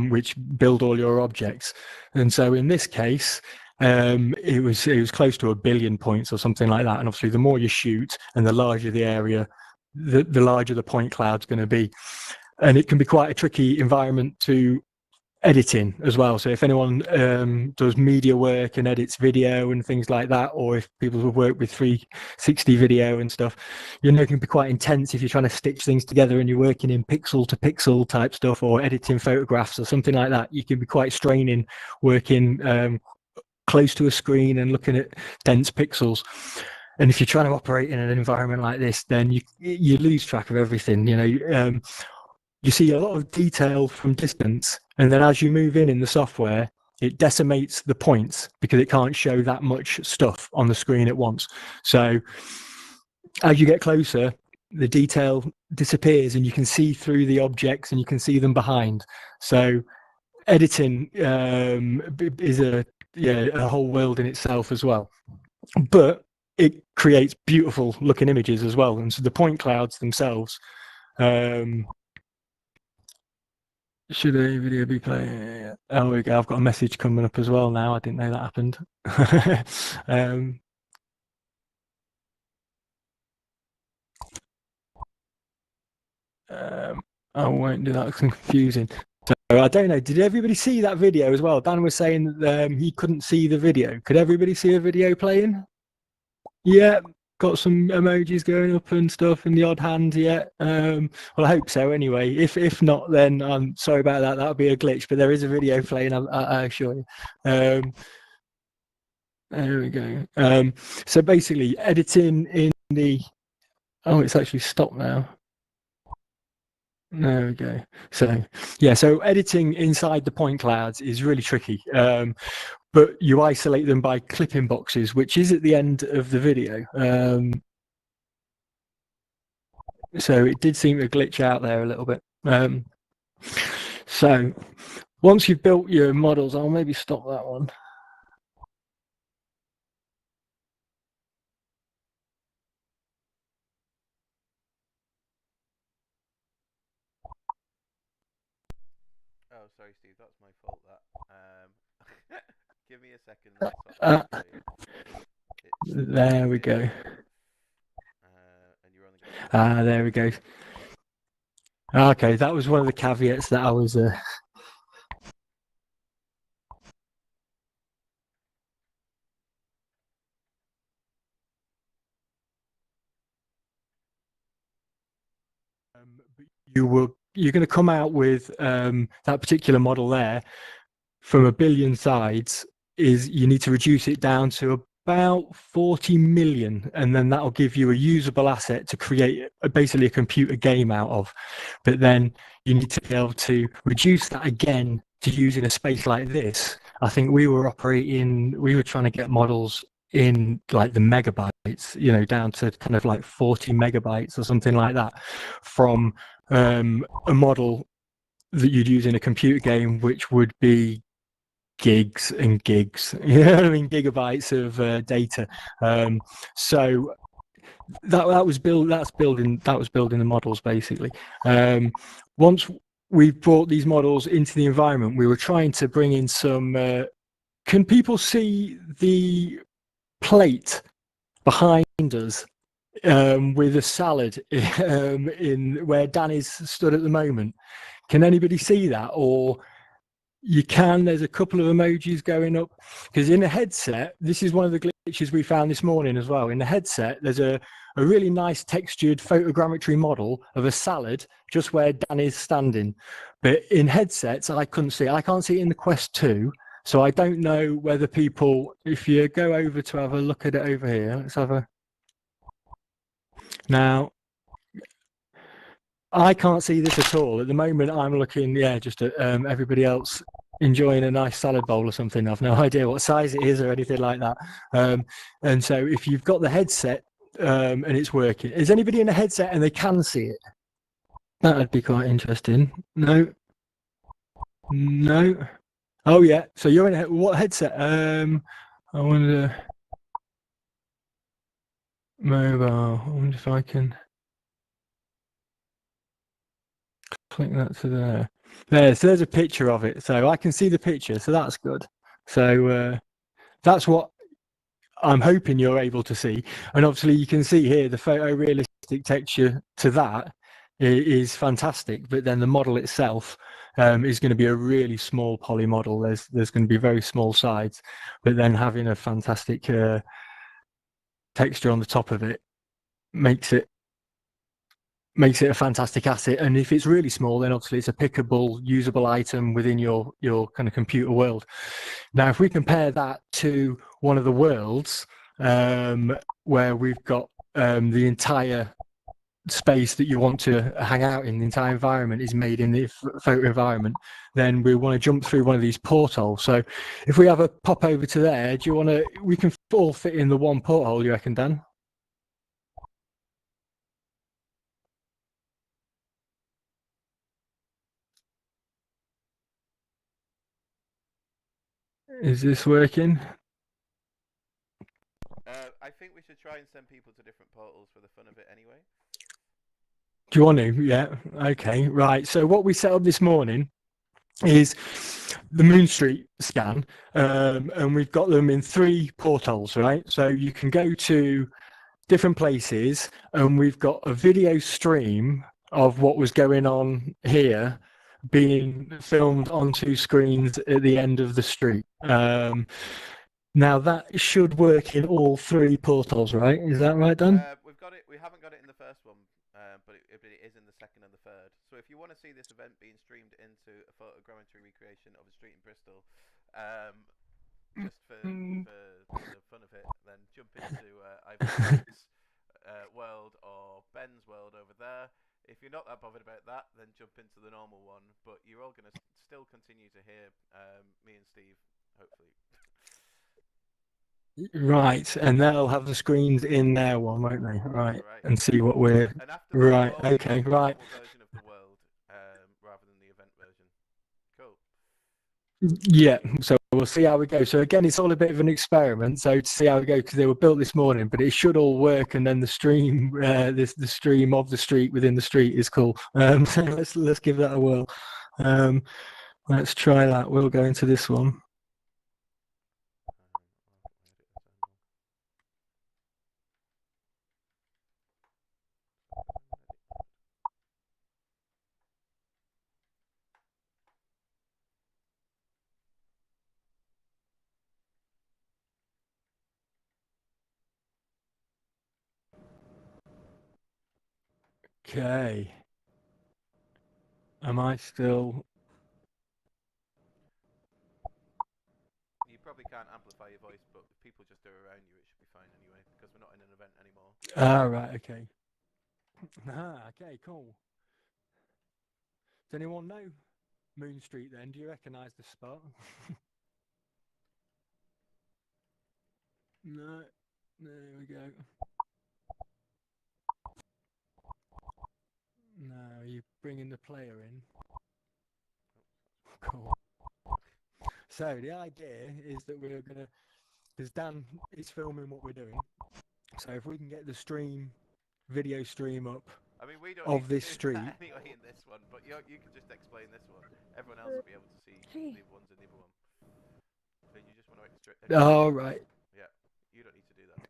which build all your objects. And so in this case, it was close to 1 billion points or something like that. And obviously, the more you shoot and the larger the area, the larger the point cloud's going to be. And it can be quite a tricky environment to editing as well. So if anyone does media work and edits video and things like that, or if people have worked with 360 video and stuff, you know, it can be quite intense if you're trying to stitch things together and you're working in pixel to pixel type stuff, or editing photographs or something like that. You can be quite straining working close to a screen and looking at dense pixels. And if you're trying to operate in an environment like this, then you lose track of everything. You know, you see a lot of detail from distance, and then as you move in the software, it decimates the points because it can't show that much stuff on the screen at once. So as you get closer, the detail disappears and you can see through the objects and you can see them behind. So editing is a whole world in itself as well. But it creates beautiful looking images as well. And so the point clouds themselves, should a video be playing? Oh, we go. I've got a message coming up as well now. I didn't know that happened. I won't do that. It's confusing. So I don't know. Did everybody see that video as well? Dan was saying that he couldn't see the video. Could everybody see a video playing? Yeah. got some emojis going up and stuff and the odd hand yet? Well, I hope so anyway. If not, then I'm sorry about that. That'll be a glitch, but there is a video playing, I assure you. There we go. So basically editing in the... Oh, it's actually stopped now. There we go. So yeah, so editing inside the point clouds is really tricky. But you isolate them by clipping boxes, which is at the end of the video. So it did seem to glitch out there a little bit. So once you've built your models, I'll maybe stop that one. Oh, sorry, Steve, that's my fault. That. Give me a second. There we go. There we go. Okay, that was one of the caveats that I was. You're going to come out with that particular model there from 1 billion sides. Is you need to reduce it down to about 40 million, and then that'll give you a usable asset to create basically a computer game out of. But then you need to be able to reduce that again to use in a space like this. I think we were trying to get models in like the megabytes, you know, down to kind of like 40 megabytes or something like that from a model that you'd use in a computer game, which would be gigs and gigs, you know what I mean, gigabytes of data. So that was building the models basically. Once we brought these models into the environment, we were trying to bring in some. Can people see the plate behind us with a salad in where Dan is stood at the moment? Can anybody see that? Or you can, there's a couple of emojis going up, because in a headset, this is one of the glitches we found this morning as well. In the headset, there's a really nice textured photogrammetry model of a salad just where Dan is standing. But in headsets, I couldn't see it. I can't see it in the Quest 2. So I don't know whether people, if you go over to have a look at it over here, let's have a... Now, I can't see this at all. At the moment, I'm looking, just at everybody else enjoying a nice salad bowl or something. I've no idea what size it is or anything like that. And so if you've got the headset and it's working, is anybody in a headset and they can see it? That would be quite interesting. No. Oh yeah. So you're in what headset? I wonder. Mobile. I wonder if I can click that to there. So there's a picture of it. So I can see the picture. So that's good. So that's what I'm hoping you're able to see. And obviously you can see here the photorealistic texture to that is fantastic. But then the model itself is going to be a really small poly model. There's going to be very small sides, but then having a fantastic texture on the top of it makes it a fantastic asset. And if it's really small, then obviously it's a pickable, usable item within your kind of computer world. Now, if we compare that to one of the worlds where we've got the entire space that you want to hang out in, the entire environment is made in the photo environment, then we want to jump through one of these portholes. So if we have a pop over to there, we can all fit in the one porthole, you reckon, Dan? Is this working? I think we should try and send people to different portals for the fun of it anyway. Do you want to? Yeah. Okay. Right. So what we set up this morning is the Moon Street scan, and we've got them in 3 portholes, right? So you can go to different places, and we've got a video stream of what was going on here being filmed on 2 screens at the end of the street. Now that should work in all 3 portals, right? Is that right, Dan? We've got it. We haven't got it in the first one, but it is in the second and the third. So if you want to see this event being streamed into a photogrammetry recreation of a street in Bristol, just for the fun of it, then jump into either Matt's world or Ben's world over there. If you're not that bothered about that, then jump into the normal one. But you're all going to still continue to hear me and Steve, hopefully. Right, and they'll have the screens in their one, won't they? Right, and yeah. see what we're... And after right, okay, right. version of the world, rather than the event version. Cool. Yeah, so we'll see how we go. So again, it's all a bit of an experiment. So to see how we go, because they were built this morning, but it should all work. And then the stream, the stream of the street within the street is cool. So let's give that a whirl. Let's try that. We'll go into this one. Okay. Am I still... You probably can't amplify your voice, but if people just do around you, it should be fine anyway, because we're not in an event anymore. Ah, right, okay. Okay, cool. Does anyone know Moon Street then? Do you recognise the spot? No. There we go. No, you bringing the player in. Cool. So the idea is that we're gonna, because Dan is filming what we're doing. So if we can get the video stream up. I mean, we don't of need this to do street. that anyway in this one, but you can just explain this one. Everyone else will be able to see the ones in the other one. So you just want to extract. Oh, right. Yeah, you don't need to do that.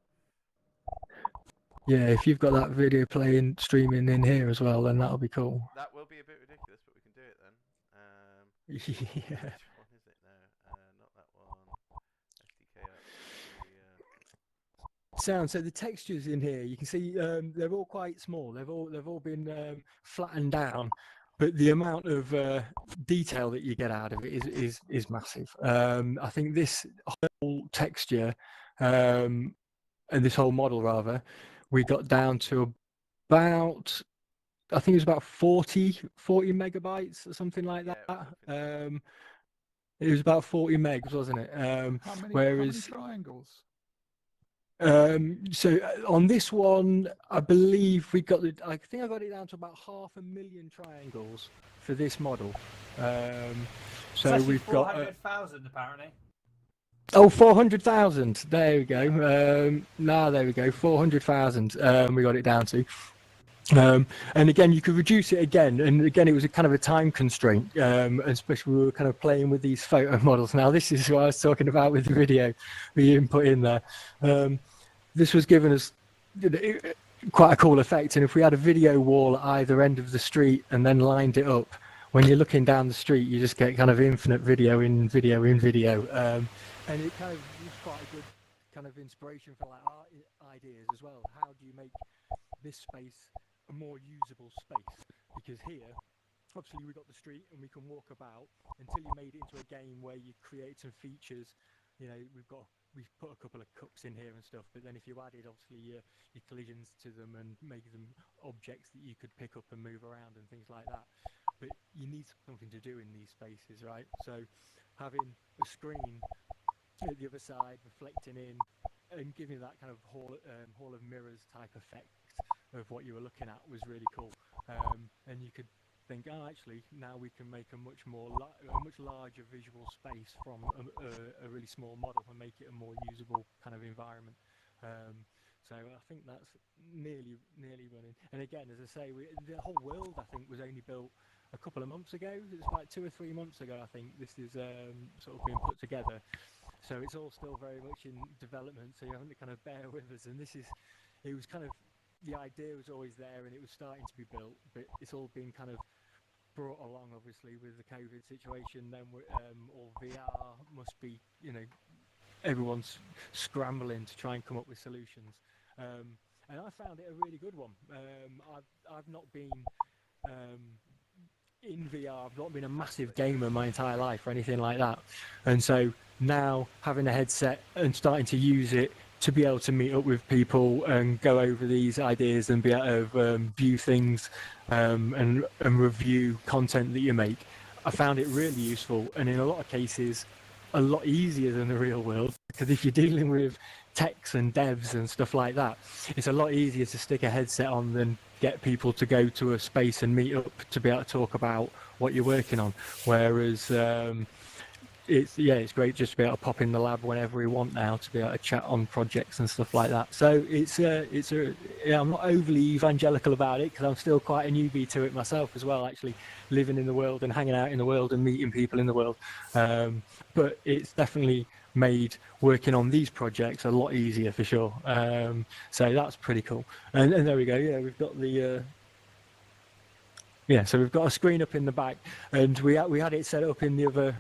Yeah, if you've got that video playing, streaming in here as well, then that'll be cool. That will be a bit ridiculous, but we can do it then. Yeah. Which one is it now? Not that one. SDK. So the textures in here, you can see they're all quite small. They've all been flattened down, but the amount of detail that you get out of it is massive. I think this whole texture and this whole model rather, we got down to about, I think it was about 40 megabytes or something like that. It was about 40 megs, wasn't it? How many triangles? So on this one, I believe I think I got it down to about 500,000 triangles for this model. So we've got 400,000 apparently. Oh, 400,000. There we go. There we go. 400,000. We got it down to. And again, you could reduce it again. And again, it was a kind of a time constraint, especially we were kind of playing with these photo models. Now, this is what I was talking about with the video we input in there. This was giving us quite a cool effect. And if we had a video wall at either end of the street and then lined it up, when you're looking down the street, you just get kind of infinite video in video in video. And it kind of was quite a good kind of inspiration for like art ideas as well. How do you make this space a more usable space? Because here, obviously we got the street and we can walk about until you made it into a game where you create some features. You know, we've put a couple of cups in here and stuff, but then if you added obviously your collisions to them and make them objects that you could pick up and move around and things like that. But you need something to do in these spaces, right? So having a screen at the other side reflecting in and giving that kind of hall of mirrors type effect of what you were looking at was really cool. And you could think, oh, actually, now we can make a much larger visual space from a really small model and make it a more usable kind of environment. So I think that's nearly running. And again, as I say, the whole world I think was only built a couple of months ago. It's like 2 or 3 months ago, I think. This is sort of being put together. So it's all still very much in development. So you have to kind of bear with us. And it was kind of, the idea was always there and it was starting to be built, but it's all been kind of brought along, obviously, with the COVID situation. Then all VR must be, everyone's scrambling to try and come up with solutions. And I found it a really good one. I've not been in VR, I've not been a massive gamer my entire life or anything like that. And so now having a headset and starting to use it to be able to meet up with people and go over these ideas and be able to view things and review content that you make, I found it really useful, and in a lot of cases a lot easier than the real world, because if you're dealing with techs and devs and stuff like that, it's a lot easier to stick a headset on than get people to go to a space and meet up to be able to talk about what you're working on. Whereas it's great just to be able to pop in the lab whenever we want now to be able to chat on projects and stuff like that. So I'm not overly evangelical about it, because I'm still quite a newbie to it myself as well, actually living in the world and hanging out in the world and meeting people in the world. But it's definitely made working on these projects a lot easier for sure. So that's pretty cool. And there we go. Yeah, we've got the so we've got a screen up in the back, and we had it set up in the other.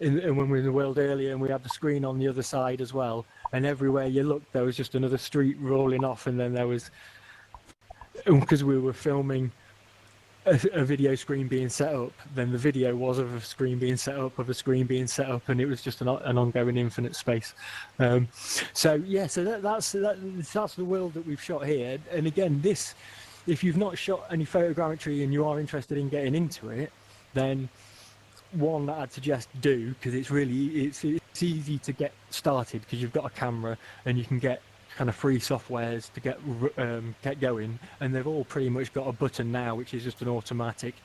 And when we were in the world earlier, and we had the screen on the other side as well, and everywhere you looked there was just another street rolling off, and then there was, because we were filming a video screen being set up, then the video was of a screen being set up, and it was just an ongoing infinite space. So that's the world that we've shot here. And again, this, if you've not shot any photogrammetry and you are interested in getting into it, then one that I'd suggest do, because it's easy to get started, because you've got a camera and you can get kind of free softwares to get going, and they've all pretty much got a button now which is just an automatic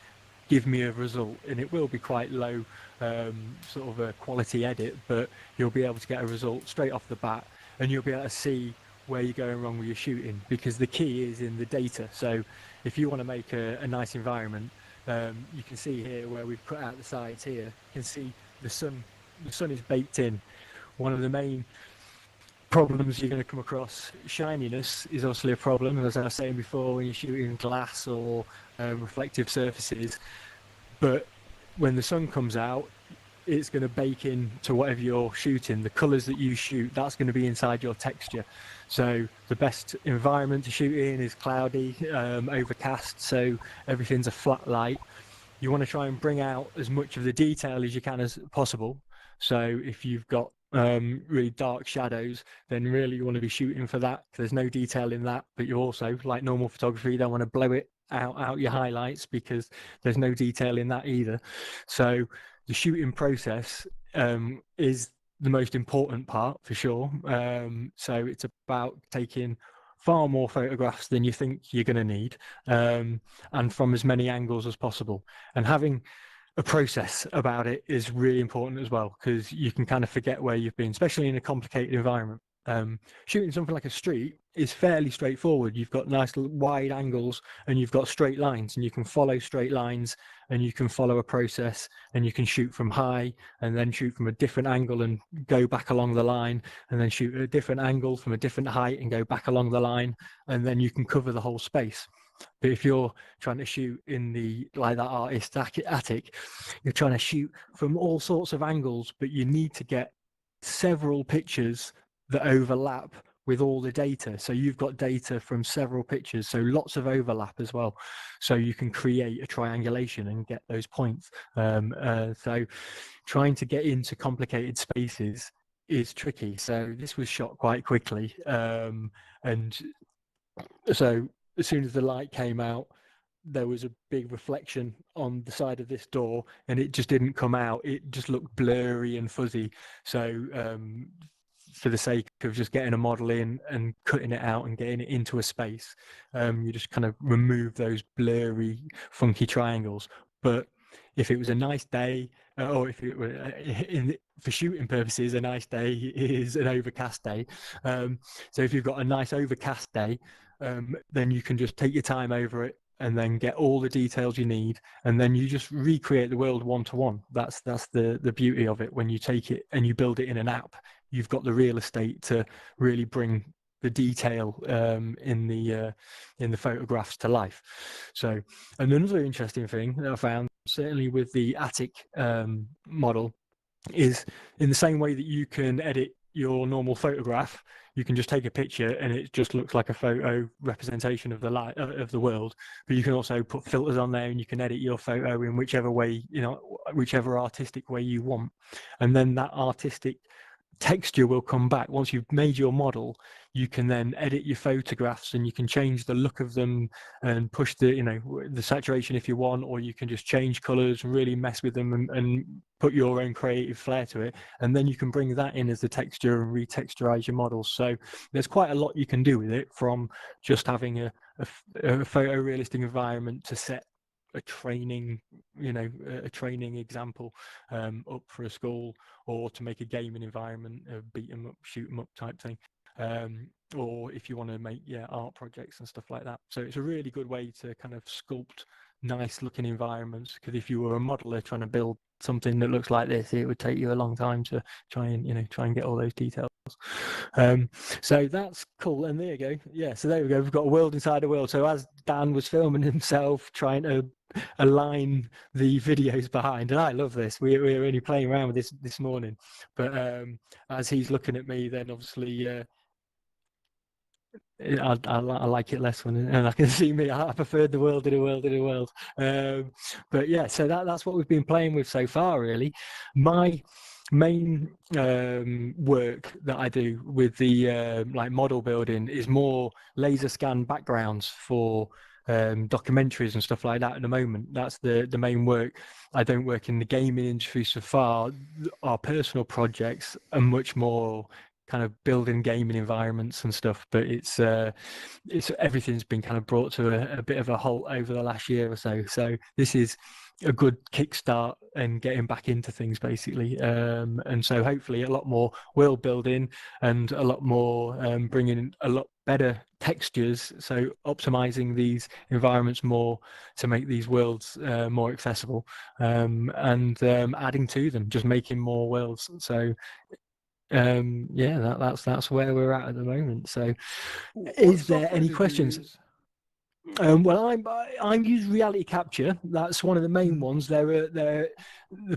give me a result, and it will be quite low sort of a quality edit, but you'll be able to get a result straight off the bat, and you'll be able to see where you're going wrong with your shooting, because the key is in the data. So if you want to make a nice environment, you can see here where we've cut out the sides here, you can see the sun is baked in. One of the main problems you're going to come across, shininess is obviously a problem, as I was saying before, when you're shooting glass or reflective surfaces. But when the sun comes out, it's going to bake into whatever you're shooting. The colours that you shoot, that's going to be inside your texture. So the best environment to shoot in is cloudy, overcast, so everything's a flat light. You want to try and bring out as much of the detail as you can as possible. So if you've got really dark shadows, then really you want to be shooting for that. There's no detail in that, but you also, like normal photography, you don't want to blow it out your highlights, because there's no detail in that either. So the shooting process is the most important part for sure. So it's about taking far more photographs than you think you're going to need, and from as many angles as possible. And having a process about it is really important as well, because you can kind of forget where you've been, especially in a complicated environment. Shooting something like a street is fairly straightforward. You've got nice wide angles and you've got straight lines, and you can follow straight lines, and you can follow a process, and you can shoot from high and then shoot from a different angle and go back along the line, and then shoot at a different angle from a different height and go back along the line, and then you can cover the whole space. But if you're trying to shoot in the, like that artist attic, you're trying to shoot from all sorts of angles, but you need to get several pictures that overlap with all the data. So you've got data from several pictures, so lots of overlap as well. So you can create a triangulation and get those points. So trying to get into complicated spaces is tricky. So this was shot quite quickly. And so as soon as the light came out, there was a big reflection on the side of this door, and it just didn't come out. It just looked blurry and fuzzy. So for the sake of just getting a model in and cutting it out and getting it into a space, you just kind of remove those blurry, funky triangles. But if it was a nice day, or if it were for shooting purposes, a nice day is an overcast day. So if you've got a nice overcast day, then you can just take your time over it and then get all the details you need, and then you just recreate the world one-to-one. That's the beauty of it. When you take it and you build it in an app, you've got the real estate to really bring the detail in the photographs to life. So, and another interesting thing that I found, certainly with the attic model, is in the same way that you can edit your normal photograph, you can just take a picture and it just looks like a photo representation of the light of the world. But you can also put filters on there, and you can edit your photo in whichever way, whichever artistic way you want, and then that artistic texture will come back. Once you've made your model, you can then edit your photographs, and you can change the look of them and push the saturation if you want, or you can just change colors and really mess with them and put your own creative flair to it, and then you can bring that in as the texture and retexturize your models. So there's quite a lot you can do with it, from just having a photorealistic environment to set a training example up for a school, or to make a gaming environment, a beat 'em up, shoot 'em up type thing, or if you want to make art projects and stuff like that. So it's a really good way to kind of sculpt nice looking environments, because if you were a modeler trying to build something that looks like this, it would take you a long time to try and get all those details. So that's cool. And there you go. Yeah, so there we go. We've got a world inside a world. So as Dan was filming himself trying to align the videos behind, and I love this, we were only playing around with this morning, but as he's looking at me, then obviously I like it less and I can see me. I preferred the world in a world in a world. But yeah, so that's what we've been playing with so far, really. My main work that I do with the like model building is more laser scan backgrounds for documentaries and stuff like that at the moment. That's the main work. I don't work in the gaming industry so far. Our personal projects are much more kind of building gaming environments and stuff, but it's everything's been kind of brought to a bit of a halt over the last year or so. So this is a good kickstart and getting back into things, basically, and so hopefully a lot more world building and a lot more bringing a lot better textures, so optimizing these environments more to make these worlds more accessible, and adding to them, just making more worlds. So that's where we're at the moment. So is there any questions? Well, I use reality capture. That's one of the main ones. The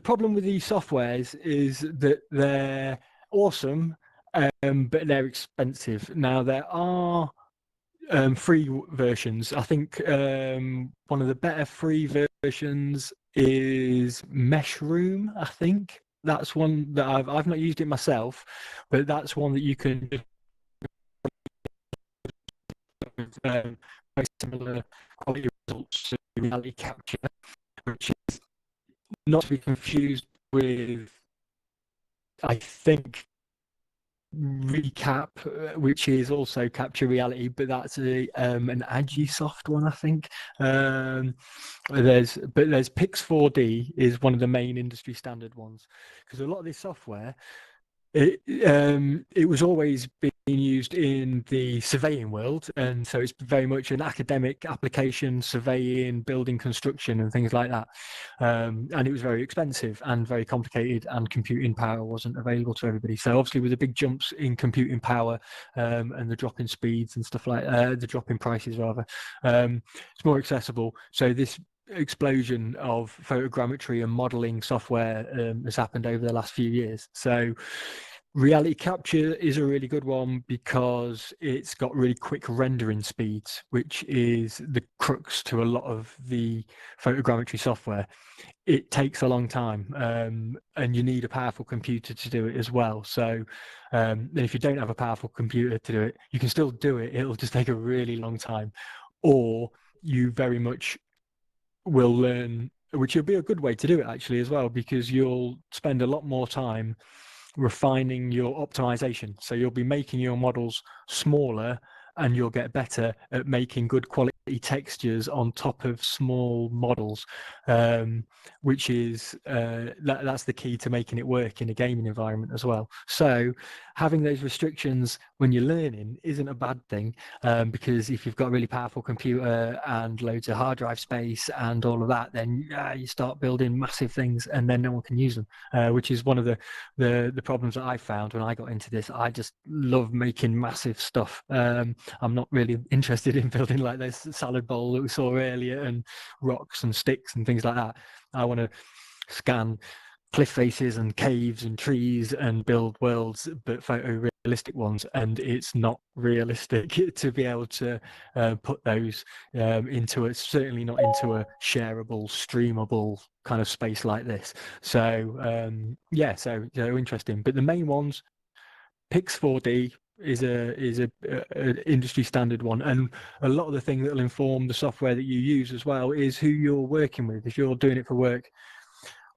problem with these softwares is that they're awesome, but they're expensive. Now there are free versions. I think one of the better free versions is Meshroom, I think. That's one that I've not used it myself, but that's one that you can very similar quality results to reality capture, which is not to be confused with, I think, Recap, which is also capture reality, but that's an Agisoft one, I think. There's Pix4D is one of the main industry standard ones, because a lot of this software, it was always being used in the surveying world, and so it's very much an academic application, surveying, building construction and things like that, and it was very expensive and very complicated, and computing power wasn't available to everybody. So obviously with the big jumps in computing power and the drop in speeds and stuff like the drop in prices rather, it's more accessible. So this explosion of photogrammetry and modeling software has happened over the last few years. So reality capture is a really good one because it's got really quick rendering speeds, which is the crux to a lot of the photogrammetry software. It takes a long time, and you need a powerful computer to do it as well. So if you don't have a powerful computer to do it, you can still do it. It'll just take a really long time, or you very much will learn, which will be a good way to do it actually as well, because you'll spend a lot more time refining your optimization. So you'll be making your models smaller, and you'll get better at making good quality textures on top of small models, which is that's the key to making it work in a gaming environment as well. So having those restrictions when you're learning isn't a bad thing, because if you've got a really powerful computer and loads of hard drive space and all of that, then you start building massive things and then no one can use them, which is one of the problems that I found when I got into this. I just love making massive stuff. I'm not really interested in building like this salad bowl that we saw earlier and rocks and sticks and things like that. I want to scan cliff faces and caves and trees and build worlds, but photorealistic ones, and it's not realistic to be able to put those into a, certainly not into a shareable, streamable kind of space like this. So yeah, so interesting. But the main ones, Pix 4D is a industry standard one, and a lot of the thing that will inform the software that you use as well is who you're working with. If you're doing it for work,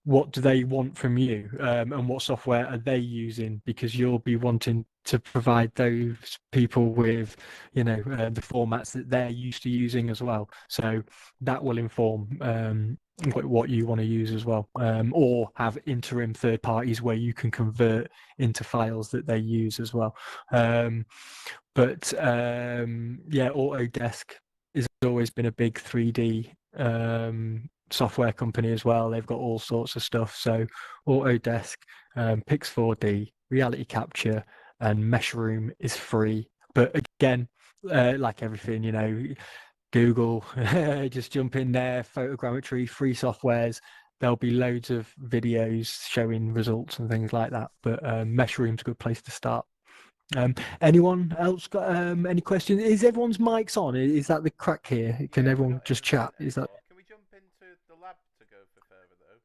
what do they want from you, and what software are they using, because you'll be wanting to provide those people with, you know, the formats that they're used to using as well. So that will inform what you want to use as well, or have interim third parties where you can convert into files that they use as well. But yeah, Autodesk has always been a big 3D software company as well. They've got all sorts of stuff. So Autodesk, Pix 4D, Reality Capture, and Meshroom is free. But again, like everything, you know, Google, just jump in there, Photogrammetry, free softwares. There'll be loads of videos showing results and things like that. But Meshroom's a good place to start. Anyone else got any questions? Is everyone's mics on? Is that the crack here? Can everyone just chat? Is that? Can we jump into the lab to go for further though,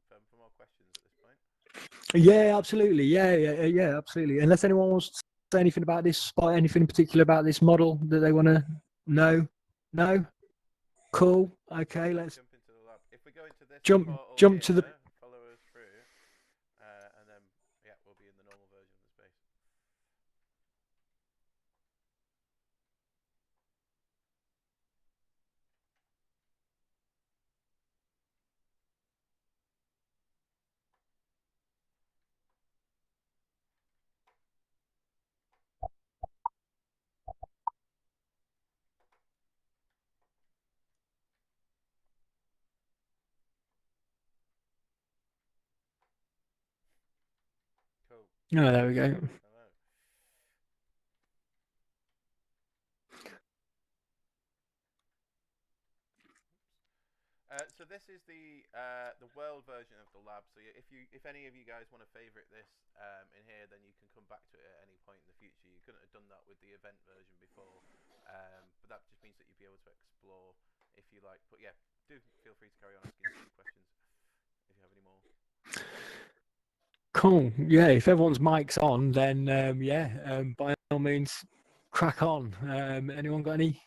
for more questions at this point? Yeah, absolutely. Yeah, absolutely. Unless anyone wants to say anything about this spot, anything in particular about this model that they want to know? No? Cool. Okay, let's jump into the lab. If we go into this jump here, to the. follow us through, and then yeah, we'll be in the normal version of the space. Cool. Oh, there we go. Hello. So this is the world version of the lab. So if any of you guys want to favorite this in here, then you can come back to it at any point in the future. You couldn't have done that with the event version before, but that just means that you'd be able to explore if you like. But yeah, do feel free to carry on asking some questions if you have any more. Cool. Yeah, if everyone's mic's on, then by all means, crack on. Anyone got any?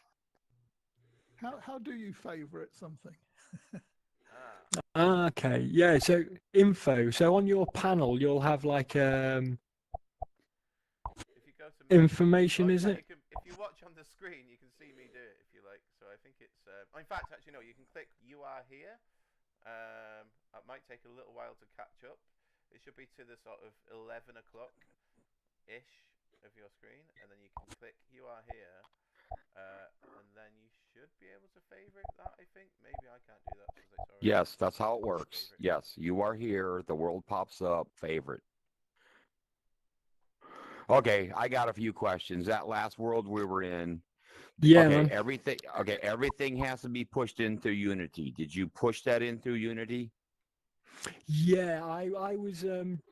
How do you favourite something? Okay, yeah. So info. So on your panel, you'll have like if you go to information, is it? If you watch on the screen, you can see me do it if you like. So I think it's. In fact, actually, no. You can click. You are here. It might take a little while to catch up. It should be to the sort of 11 o'clock ish of your screen, and then you can click. You are here. And then you should be able to favorite that, I think. Maybe I can't do that because it's already... Yes, that's how it works. Yes, you are here. The world pops up. Favorite. Okay, I got a few questions. That last world we were in. Yeah. Okay, Man. everything. Okay, everything has to be pushed in through Unity. Did you push that in through Unity? Yeah, I was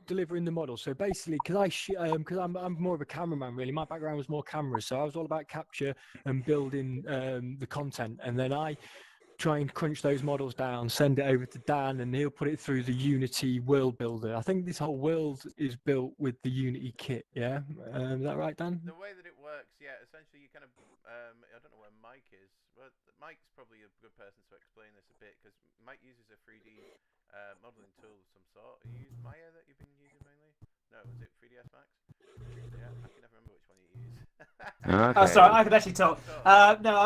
delivering the model. So basically, because I'm more of a cameraman, really. My background was more cameras, so I was all about capture and building the content, and then I try and crunch those models down, send it over to Dan, and he'll put it through the Unity world builder. I think this whole world is built with the Unity kit. Yeah, is that right, Dan? The way that it works, yeah. Essentially, you kind of I don't know where Mike is. Well, Mike's probably a good person to explain this a bit because Mike uses a 3D modeling tool of some sort. You use Maya that you've been using mainly? No, was it 3ds Max? Yeah, I can never remember which one you use. Okay. Oh, sorry, I could actually talk. No,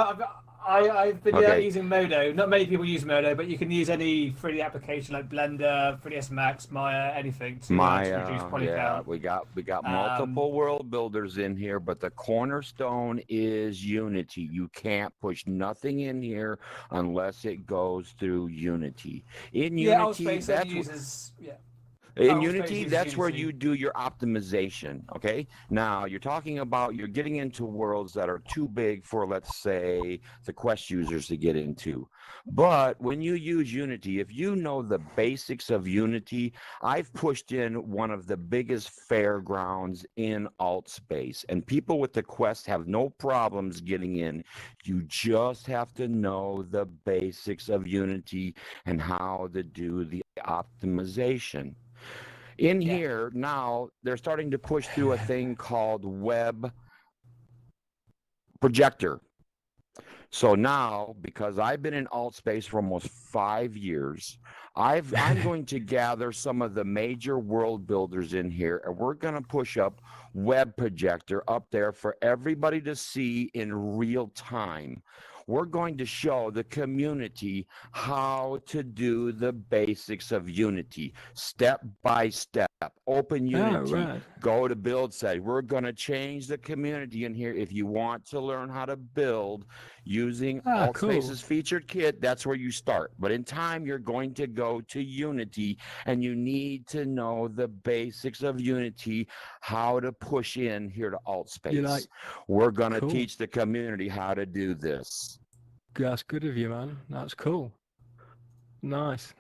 I've been using Modo. Not many people use Modo, but you can use any 3D application like Blender, 3ds Max, Maya, anything to reduce poly count. We got multiple world builders in here, but the cornerstone is Unity. You can't push nothing in here unless it goes through Unity. In Unity, In Altspace Unity, uses that's where Unity. you do your optimization. Okay. Now you're talking about you're getting into worlds that are too big for, let's say, the Quest users to get into. But when you use Unity, if you know the basics of Unity, I've pushed in one of the biggest fairgrounds in Altspace, and people with the Quest have no problems getting in. You just have to know the basics of Unity and how to do the optimization. In here now, they're starting to push through a thing called Web Projector. So now, because I've been in Altspace for almost 5 years, I'm going to gather some of the major world builders in here, and we're going to push up Web Projector up there for everybody to see in real time. We're going to show the community how to do the basics of Unity, step by step. Open Unity, right. go to build set. We're going to change the community in here. If you want to learn how to build using Altspace's featured kit, that's where you start. But in time, you're going to go to Unity, and you need to know the basics of Unity, how to push in here to Altspace. We're going to teach the community how to do this. That's good of you, man. That's cool. Nice.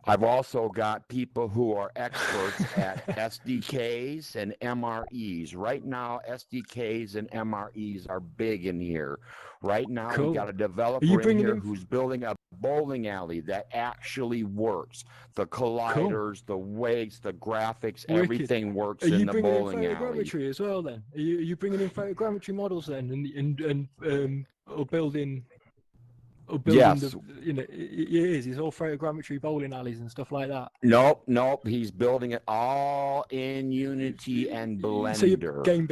I've also got people who are experts at SDKs and MREs. Right now, SDKs and MREs are big in here. Right now, we got a developer in here who's building a bowling alley that actually works. The colliders, the weights, the graphics, everything works in the bowling alley. Are you bringing in photogrammetry as well then? Are you bringing in photogrammetry models then or building... Yes. It is. It's all photogrammetry bowling alleys and stuff like that. Nope. He's building it all in Unity and Blender. So you're game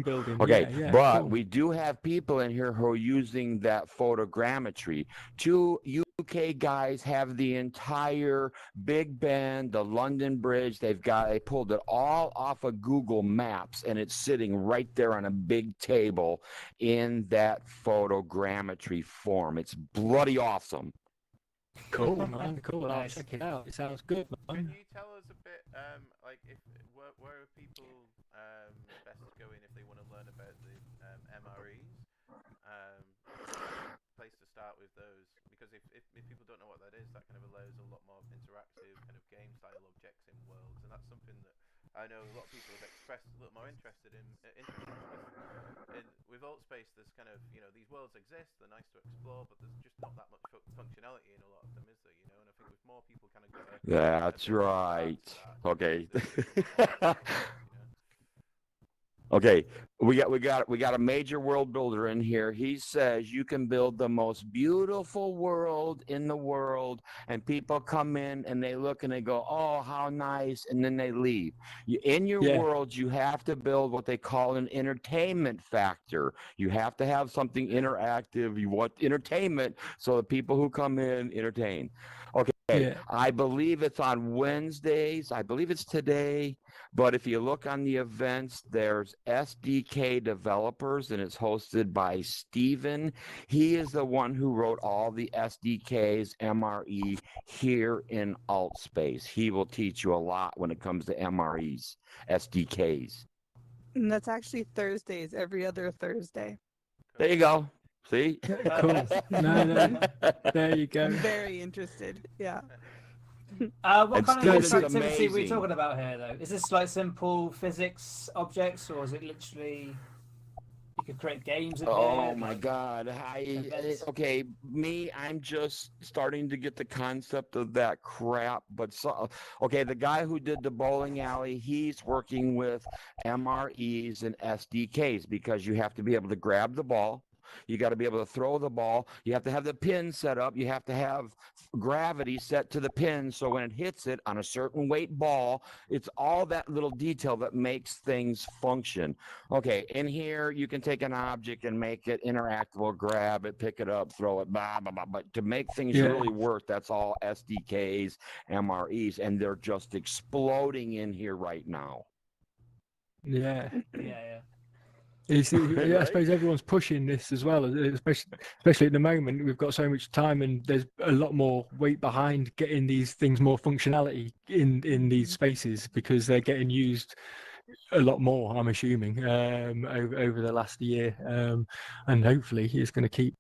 building. Okay, but cool. we do have people in here who are using that photogrammetry. 2 UK guys have the entire Big Ben, the London Bridge. They pulled it all off of Google Maps, and it's sitting right there on a big table in that photogrammetry form. It's bloody awesome. Cool, man. Cool. I'll check it out. It sounds good, man. Can you tell us a bit, like, where are people best going if they want to learn about the MREs? Place to start with those, because if people don't know what that is, that kind of allows a lot more interactive kind of game style objects in worlds, and that's something that I know a lot of people have expressed a little more interested in. With Altspace, there's kind of, these worlds exist, they're nice to explore, but there's just not that much functionality in a lot of them, is there? And I think with more people kind of That's right. Okay. Okay, we got a major world builder in here. He says you can build the most beautiful world in the world, and people come in and they look and they go, "Oh, how nice," and then they leave. In your world, you have to build what they call an entertainment factor. You have to have something interactive. You want entertainment, so the people who come in entertain. Okay, I believe it's on Wednesdays. I believe it's today. But if you look on the events, there's SDK developers, and it's hosted by Steven. He is the one who wrote all the SDKs, MRE, here in Altspace. He will teach you a lot when it comes to MREs, SDKs. And that's actually Thursdays, every other Thursday. There you go. See? Cool. No. There you go. I'm very interested. Yeah. What kind of interactivity amazing. are we talking about here, though? Is this like simple physics objects, or is it literally you could create games in here? Oh my God! Okay, I'm just starting to get the concept of that crap. But okay, the guy who did the bowling alley, he's working with MREs and SDKs, because you have to be able to grab the ball. You got to be able to throw the ball. You have to have the pin set up. You have to have gravity set to the pin, so when it hits it on a certain weight ball, it's all that little detail that makes things function. Okay, in here, you can take an object and make it interactable, grab it, pick it up, throw it, blah, blah, blah. But to make things really work, that's all SDKs, MREs, and they're just exploding in here right now. Yeah. I Right? suppose everyone's pushing this as well, especially at the moment. We've got so much time, and there's a lot more weight behind getting these things more functionality in these spaces because they're getting used a lot more, I'm assuming, over the last year, and hopefully it's going to keep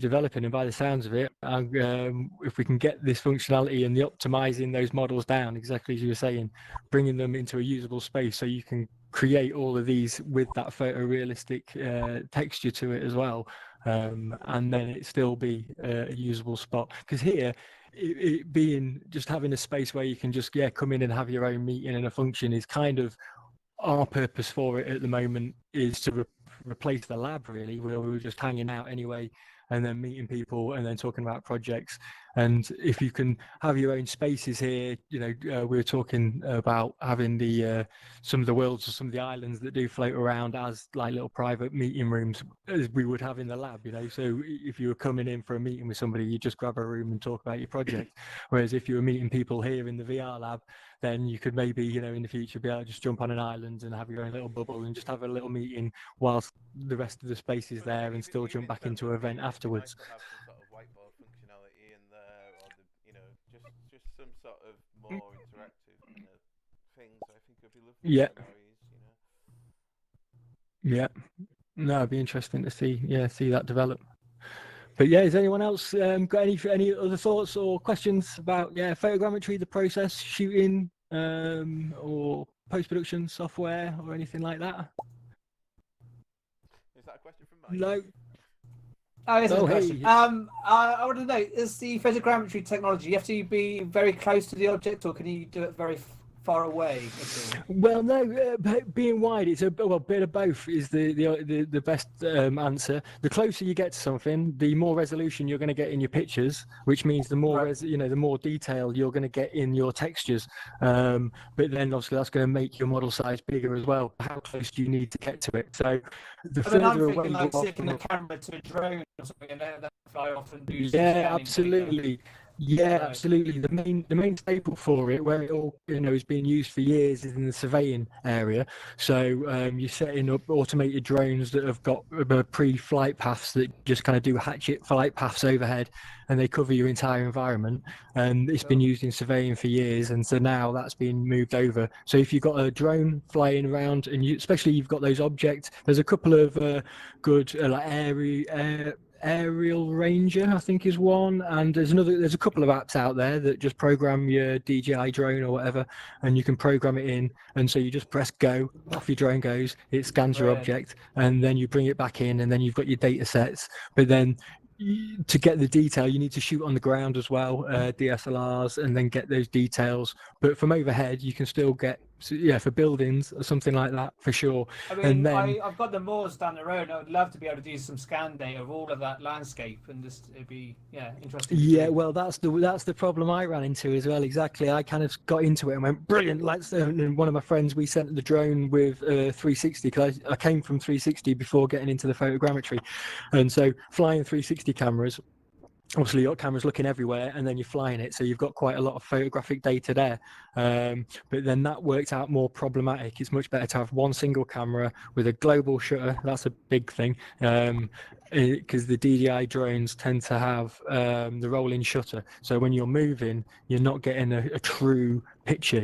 developing. And by the sounds of it, if we can get this functionality and the optimizing those models down, exactly as you were saying, bringing them into a usable space, so you can create all of these with that photorealistic texture to it as well, and then it still be a usable spot. Because here, it being just having a space where you can just come in and have your own meeting and a function is kind of our purpose for it at the moment, is to replace the lab, really, where we were just hanging out anyway and then meeting people and then talking about projects. And if you can have your own spaces here, we were talking about having some of the worlds or some of the islands that do float around as like little private meeting rooms, as we would have in the lab, so if you were coming in for a meeting with somebody, you just grab a room and talk about your project. Whereas if you were meeting people here in the VR lab, then you could maybe, in the future, be able to just jump on an island and have your own little bubble and just have a little meeting whilst the rest of the space is there, and still jump back into an event afterwards. To have some sort of whiteboard functionality in there, or just some sort of more interactive kind of things. I think it'd be lovely. Yeah. Memories, Yeah. No, it'd be interesting to see that develop. But yeah, has anyone else got any other thoughts or questions about photogrammetry, the process, shooting, or post-production software or anything like that? Is that a question from Mike? No. Oh, yes, Oh, a question. hey. I want to know, is the photogrammetry technology, you have to be very close to the object, or can you do it very far away at all? Well, no, being wide, it's a bit of both is the best answer. The closer you get to something, the more resolution you're going to get in your pictures, which means the more the more detail you're going to get in your textures. But then obviously that's going to make your model size bigger as well. How close do you need to get to it? So the further away you like are sticking a camera to a drone or something, and that I often do. Absolutely. Yeah, absolutely. The main staple for it, where it all is being used for years, is in the surveying area. So you're setting up automated drones that have got pre-flight paths that just kind of do hatchet flight paths overhead, and they cover your entire environment. And it's been used in surveying for years, and so now that's been moved over. So if you've got a drone flying around, and especially you've got those objects, there's a couple of good like Aerial Ranger, I think, is one, and there's a couple of apps out there that just program your DJI drone or whatever, and you can program it in, and so you just press go, off your drone goes, it scans your object, and then you bring it back in, and then you've got your data sets. But then to get the detail, you need to shoot on the ground as well, DSLRs, and then get those details. But from overhead, you can still get, for buildings or something like that, for sure. I mean, and then, I've got the moors down the road. I would love to be able to do some scan data of all of that landscape, and it'd be interesting. Yeah, well, that's the problem I ran into as well. Exactly, I kind of got into it and went brilliant. And one of my friends, we sent the drone with 360, because I came from 360 before getting into the photogrammetry, and so flying 360 cameras. Obviously, your camera's looking everywhere, and then you're flying it, so you've got quite a lot of photographic data there. But then that worked out more problematic. It's much better to have one single camera with a global shutter. That's a big thing, because the DJI drones tend to have the rolling shutter. So when you're moving, you're not getting a true picture,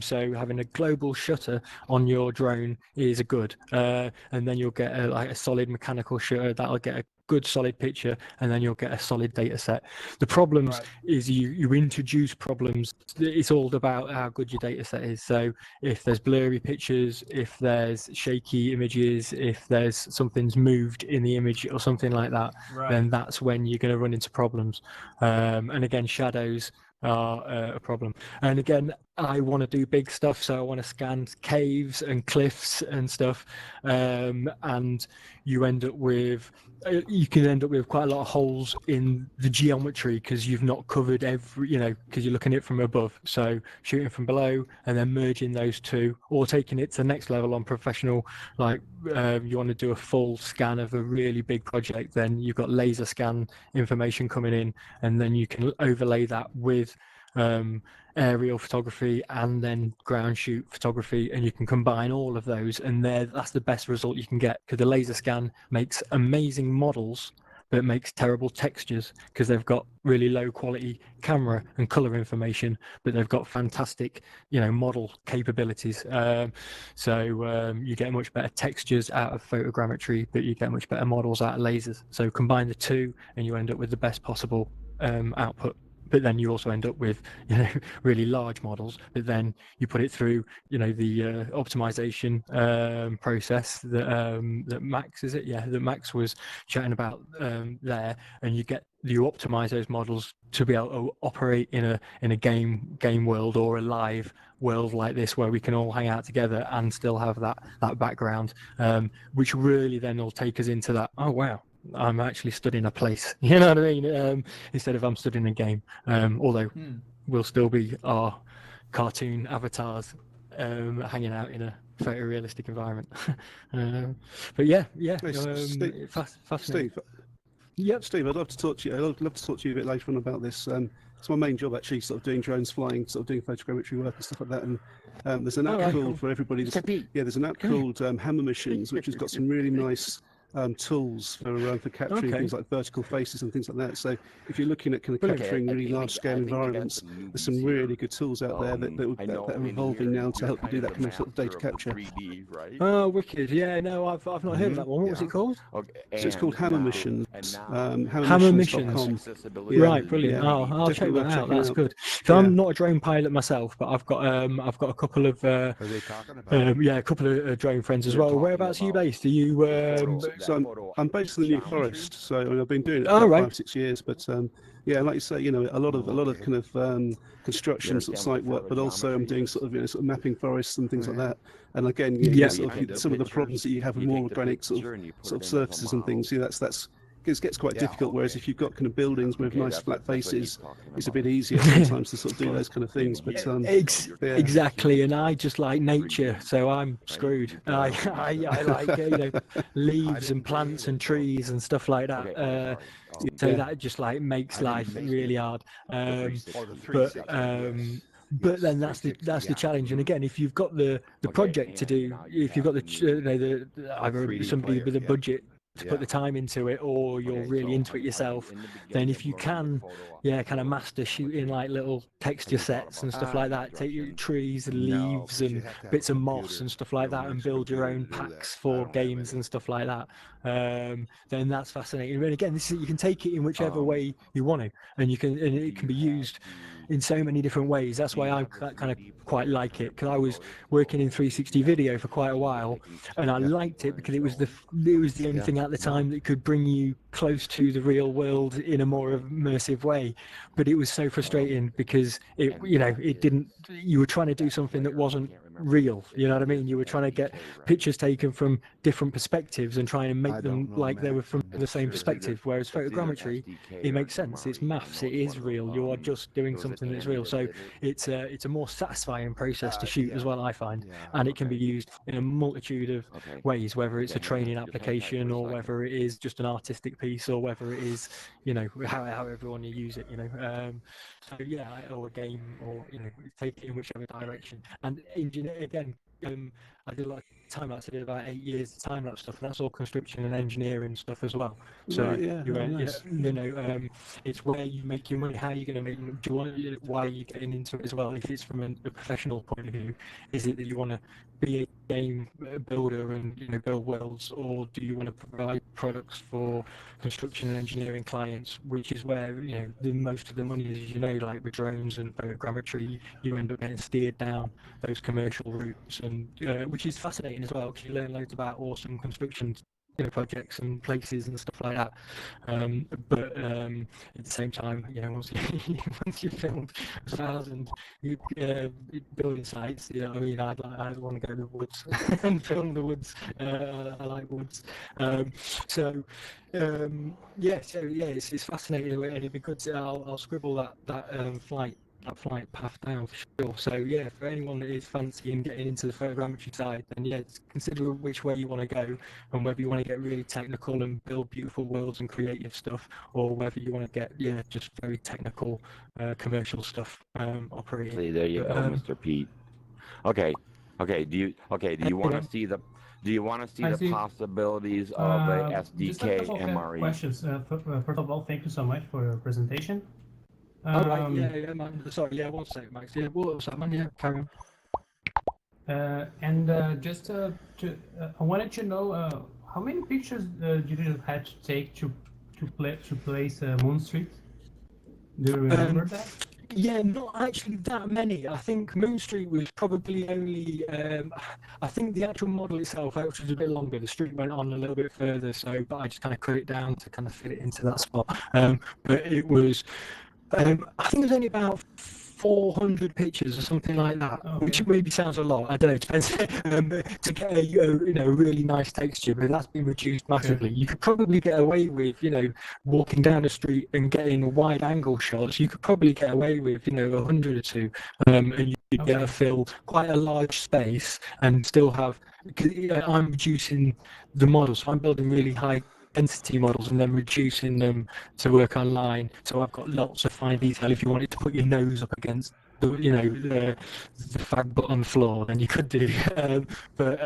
so having a global shutter on your drone is a good, and then you'll get a solid mechanical shutter that'll get a good solid picture, and then you'll get a solid data set. The problems is you introduce problems. It's all about how good your data set is. So if there's blurry pictures, if there's shaky images, if there's something's moved in the image or something like that, then that's when you're going to run into problems. And again, shadows are a problem. And again, I want to do big stuff, so I want to scan caves and cliffs and stuff, and you can end up with quite a lot of holes in the geometry because you've not covered every, because you're looking at it from above. So shooting from below and then merging those two, or taking it to the next level on professional, like you want to do a full scan of a really big project, then you've got laser scan information coming in, and then you can overlay that with aerial photography and then ground shoot photography, and you can combine all of those, and that's the best result you can get, because the laser scan makes amazing models but it makes terrible textures because they've got really low quality camera and color information, but they've got fantastic, model capabilities. So you get much better textures out of photogrammetry, but you get much better models out of lasers. So combine the two and you end up with the best possible output. But then you also end up with, really large models. But then you put it through, the optimization process that Max, is it? Yeah, that Max was chatting about there, and you optimize those models to be able to operate in a game world or a live world like this, where we can all hang out together and still have that background, which really then will take us into that. Oh wow, I'm actually stood in a place, you know what I mean? Instead of I'm stood in a game. Although we'll still be our cartoon avatars hanging out in a photorealistic environment. But yeah, fascinating. Steve, Steve, I'd love to talk to you. I'd love to talk to you a bit later on about this. It's my main job, actually, sort of doing drones flying, sort of doing photogrammetry work and stuff like that. And there's an app called for everybody. There's an app called Hammer Machines, which has got some really nice tools for capturing things like vertical faces and things like that. So if you're looking at kind of capturing really large-scale environments, there's some really good tools out there that are evolving now to help you do that kind of sort of data capture. Oh, wicked! Yeah, no, I've not heard of that one. What was it called? So it's called Hammer Missions. Hammermissions.com. Right, brilliant. Yeah, I'll check that out. That's good. So Yeah. I'm not a drone pilot myself, but I've got a couple of a couple of drone friends as well. Whereabouts are you based? Are you? So I'm based in the New Forest. So I've been doing it for 5-6 years. But like you say, a lot of kind of construction sort of site work, but also I'm doing sort of mapping forests and things like that. And again, some of the problems that you have with more organic sort of surfaces and things. That's it gets quite difficult. Whereas if you've got kind of buildings with nice flat faces, it's a bit easier sometimes to sort of do those kind of things. But exactly, and I just like nature, so I'm screwed. I like leaves and plants and trees and stuff like that. So that just like makes life really hard. But then that's the challenge. And again, if you've got the project to do, if you've got either somebody with a budget to put the time into it, or you're really into it yourself, then if you can kind of master shooting like little texture sets and stuff like that, take your trees and leaves and bits of moss and stuff like that and build your own packs for games and stuff like that, then that's fascinating. And again, you can take it in whichever way you want to, and it can be used in so many different ways. That's why I kind of quite like it, because I was working in 360 video for quite a while, and I liked it because it was the only thing at the time that could bring you close to the real world in a more immersive way. But it was so frustrating because it didn't. You were trying to do something that wasn't real. You know what I mean? You were trying to get pictures taken from different perspectives and trying to make them like they were from the same perspective. Whereas photogrammetry, it makes sense. It's maths. It is real. You are just doing something that's real. So it's a more satisfying process to shoot as well, I find, and it can be used in a multitude of ways, whether it's a training application or whether it is just an artistic piece or whether it is however you want to use it, or a game, or take it in whichever direction. And engineer again, I did a lot of time lapse. I did about 8 years of time lapse stuff, and that's all construction and engineering stuff as well. So it's where you make your money. How are you going to make? Do you want? Why are you getting into it as well? If it's from a professional point of view, is it that you want to be a game builder and build worlds, or do you want to provide products for construction and engineering clients, which is where the most of the money is. Like with drones and photogrammetry, you end up getting steered down those commercial routes, and which is fascinating as well, because you learn loads about awesome construction projects and places and stuff like that. But at the same time, once you filmed 1,000 building sites, I want to go to the woods and film the woods. I like woods. It's fascinating, and it'd be good to. I'll scribble that flight that flight path down for sure. So yeah, for anyone that is fancying getting into the photogrammetry side, then yeah, consider which way you want to go, and whether you want to get really technical and build beautiful worlds and creative stuff, or whether you want to get just very technical commercial stuff operating. See, there you go, Mr. Pete. Okay. Do you want to see the possibilities of a SDK just a couple MRE? Questions. First of all, thank you so much for your presentation. Right, yeah, man. Sorry, yeah, one second, Max. Yeah, what's that, man? Yeah, carry on. I wanted to know how many pictures did you have to take to place Moon Street? Do you remember that? Yeah, not actually that many. I think Moon Street was probably only. I think the actual model itself actually was a bit longer. The street went on a little bit further, but I just kind of cut it down to kind of fit it into that spot. But it was. I think it was only about 400 pictures or something like that, which maybe sounds a lot. I don't know, it depends. To get a really nice texture, but that's been reduced massively. Sure. You could probably get away with, walking down the street and getting wide angle shots. You could probably get away with, 100 or two, and you'd get to fill quite a large space and still have. Because I'm reducing the model, so I'm building really high density models and then reducing them to work online. So I've got lots of fine detail. If you wanted to put your nose up against the fag butt on the floor, then you could do. But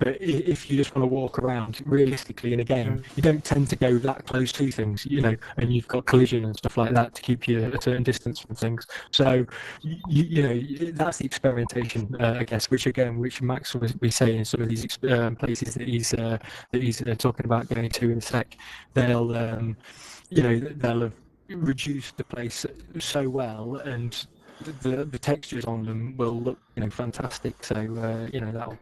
if you just want to walk around realistically in a game, you don't tend to go that close to things, and you've got collision and stuff like that to keep you at a certain distance from things. So that's the experimentation, I guess, which Max was saying in some of these places that he's talking about going to in a sec. They'll have reduced the place so well, and the textures on them will look fantastic. So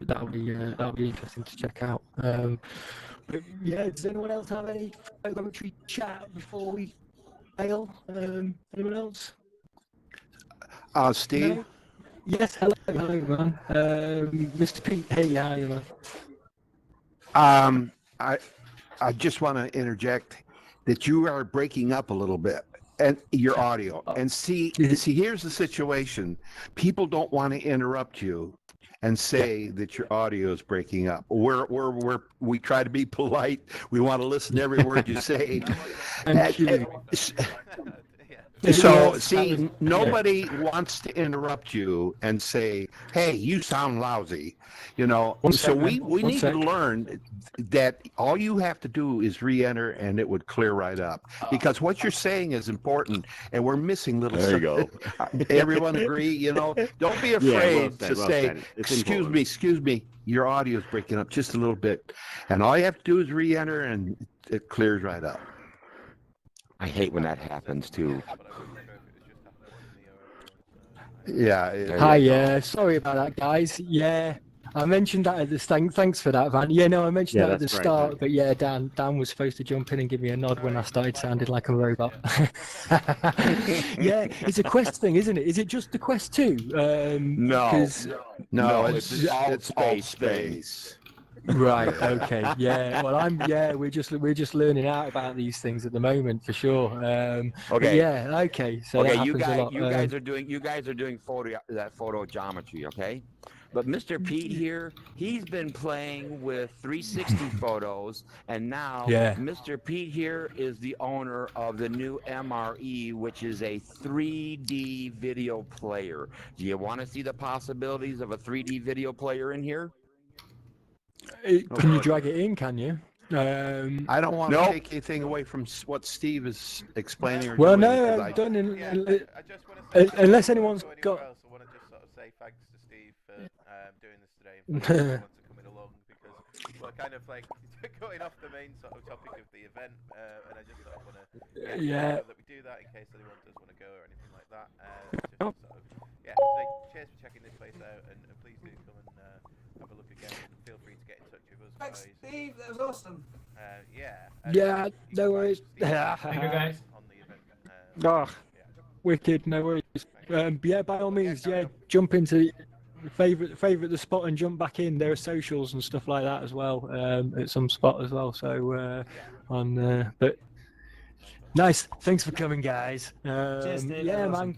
that'll be interesting to check out. But yeah, does anyone else have any photogrammetry chat before we bail? Anyone else? Steve. No? Yes, hello man. Mr. Pete, hey, how are you, man? I just want to interject that you are breaking up a little bit. And your audio. And see, here's the situation. People don't want to interrupt you and say that your audio is breaking up. We try to be polite. We want to listen to every word you say. So, see, nobody wants to interrupt you and say, hey, you sound lousy. So we need to learn that all you have to do is re-enter and it would clear right up. Because what you're saying is important and we're missing little There you go. Everyone agree? Don't be afraid to say, excuse me, your audio is breaking up just a little bit. And all you have to do is re-enter and it clears right up. I hate when that happens too. Yeah. Hi, sorry about that, guys. Yeah, I mentioned that at the start. Thanks for that, Van. Yeah, no, I mentioned that at the start, but yeah, Dan was supposed to jump in and give me a nod when I started sounding like a robot. Yeah, it's a Quest thing, isn't it? Is it just the Quest 2? No, it's all space. Right. Okay. Yeah. Well, we're just learning out about these things at the moment for sure. Okay. Yeah. Okay. So you guys are doing photo geometry. Okay. But Mr. Pete here, he's been playing with 360 photos, and now Mr. Pete here is the owner of the new MRE, which is a 3D video player. Do you want to see the possibilities of a 3D video player in here? Can you drag it in? Can you? I don't want to take anything away from what Steve is explaining. Well, no, I've done unless anyone's got. I want to just sort of say thanks to Steve for doing this today and for everyone to coming along, because we're kind of like going off the main sort of topic of the event, and I just sort of want to that we do that in case anyone does want to go or anything like that. So cheers for checking this place out, and please do come and have a look again, and feel free to get in touch with us. Thanks, Steve. That was awesome. No worries. Thank you, guys. On the event. Wicked. No worries. By all means, jump into favorite the spot and jump back in. There are socials and stuff like that as well at some spot as well. So but nice. Thanks for coming, guys. Cheers, Steve. Man.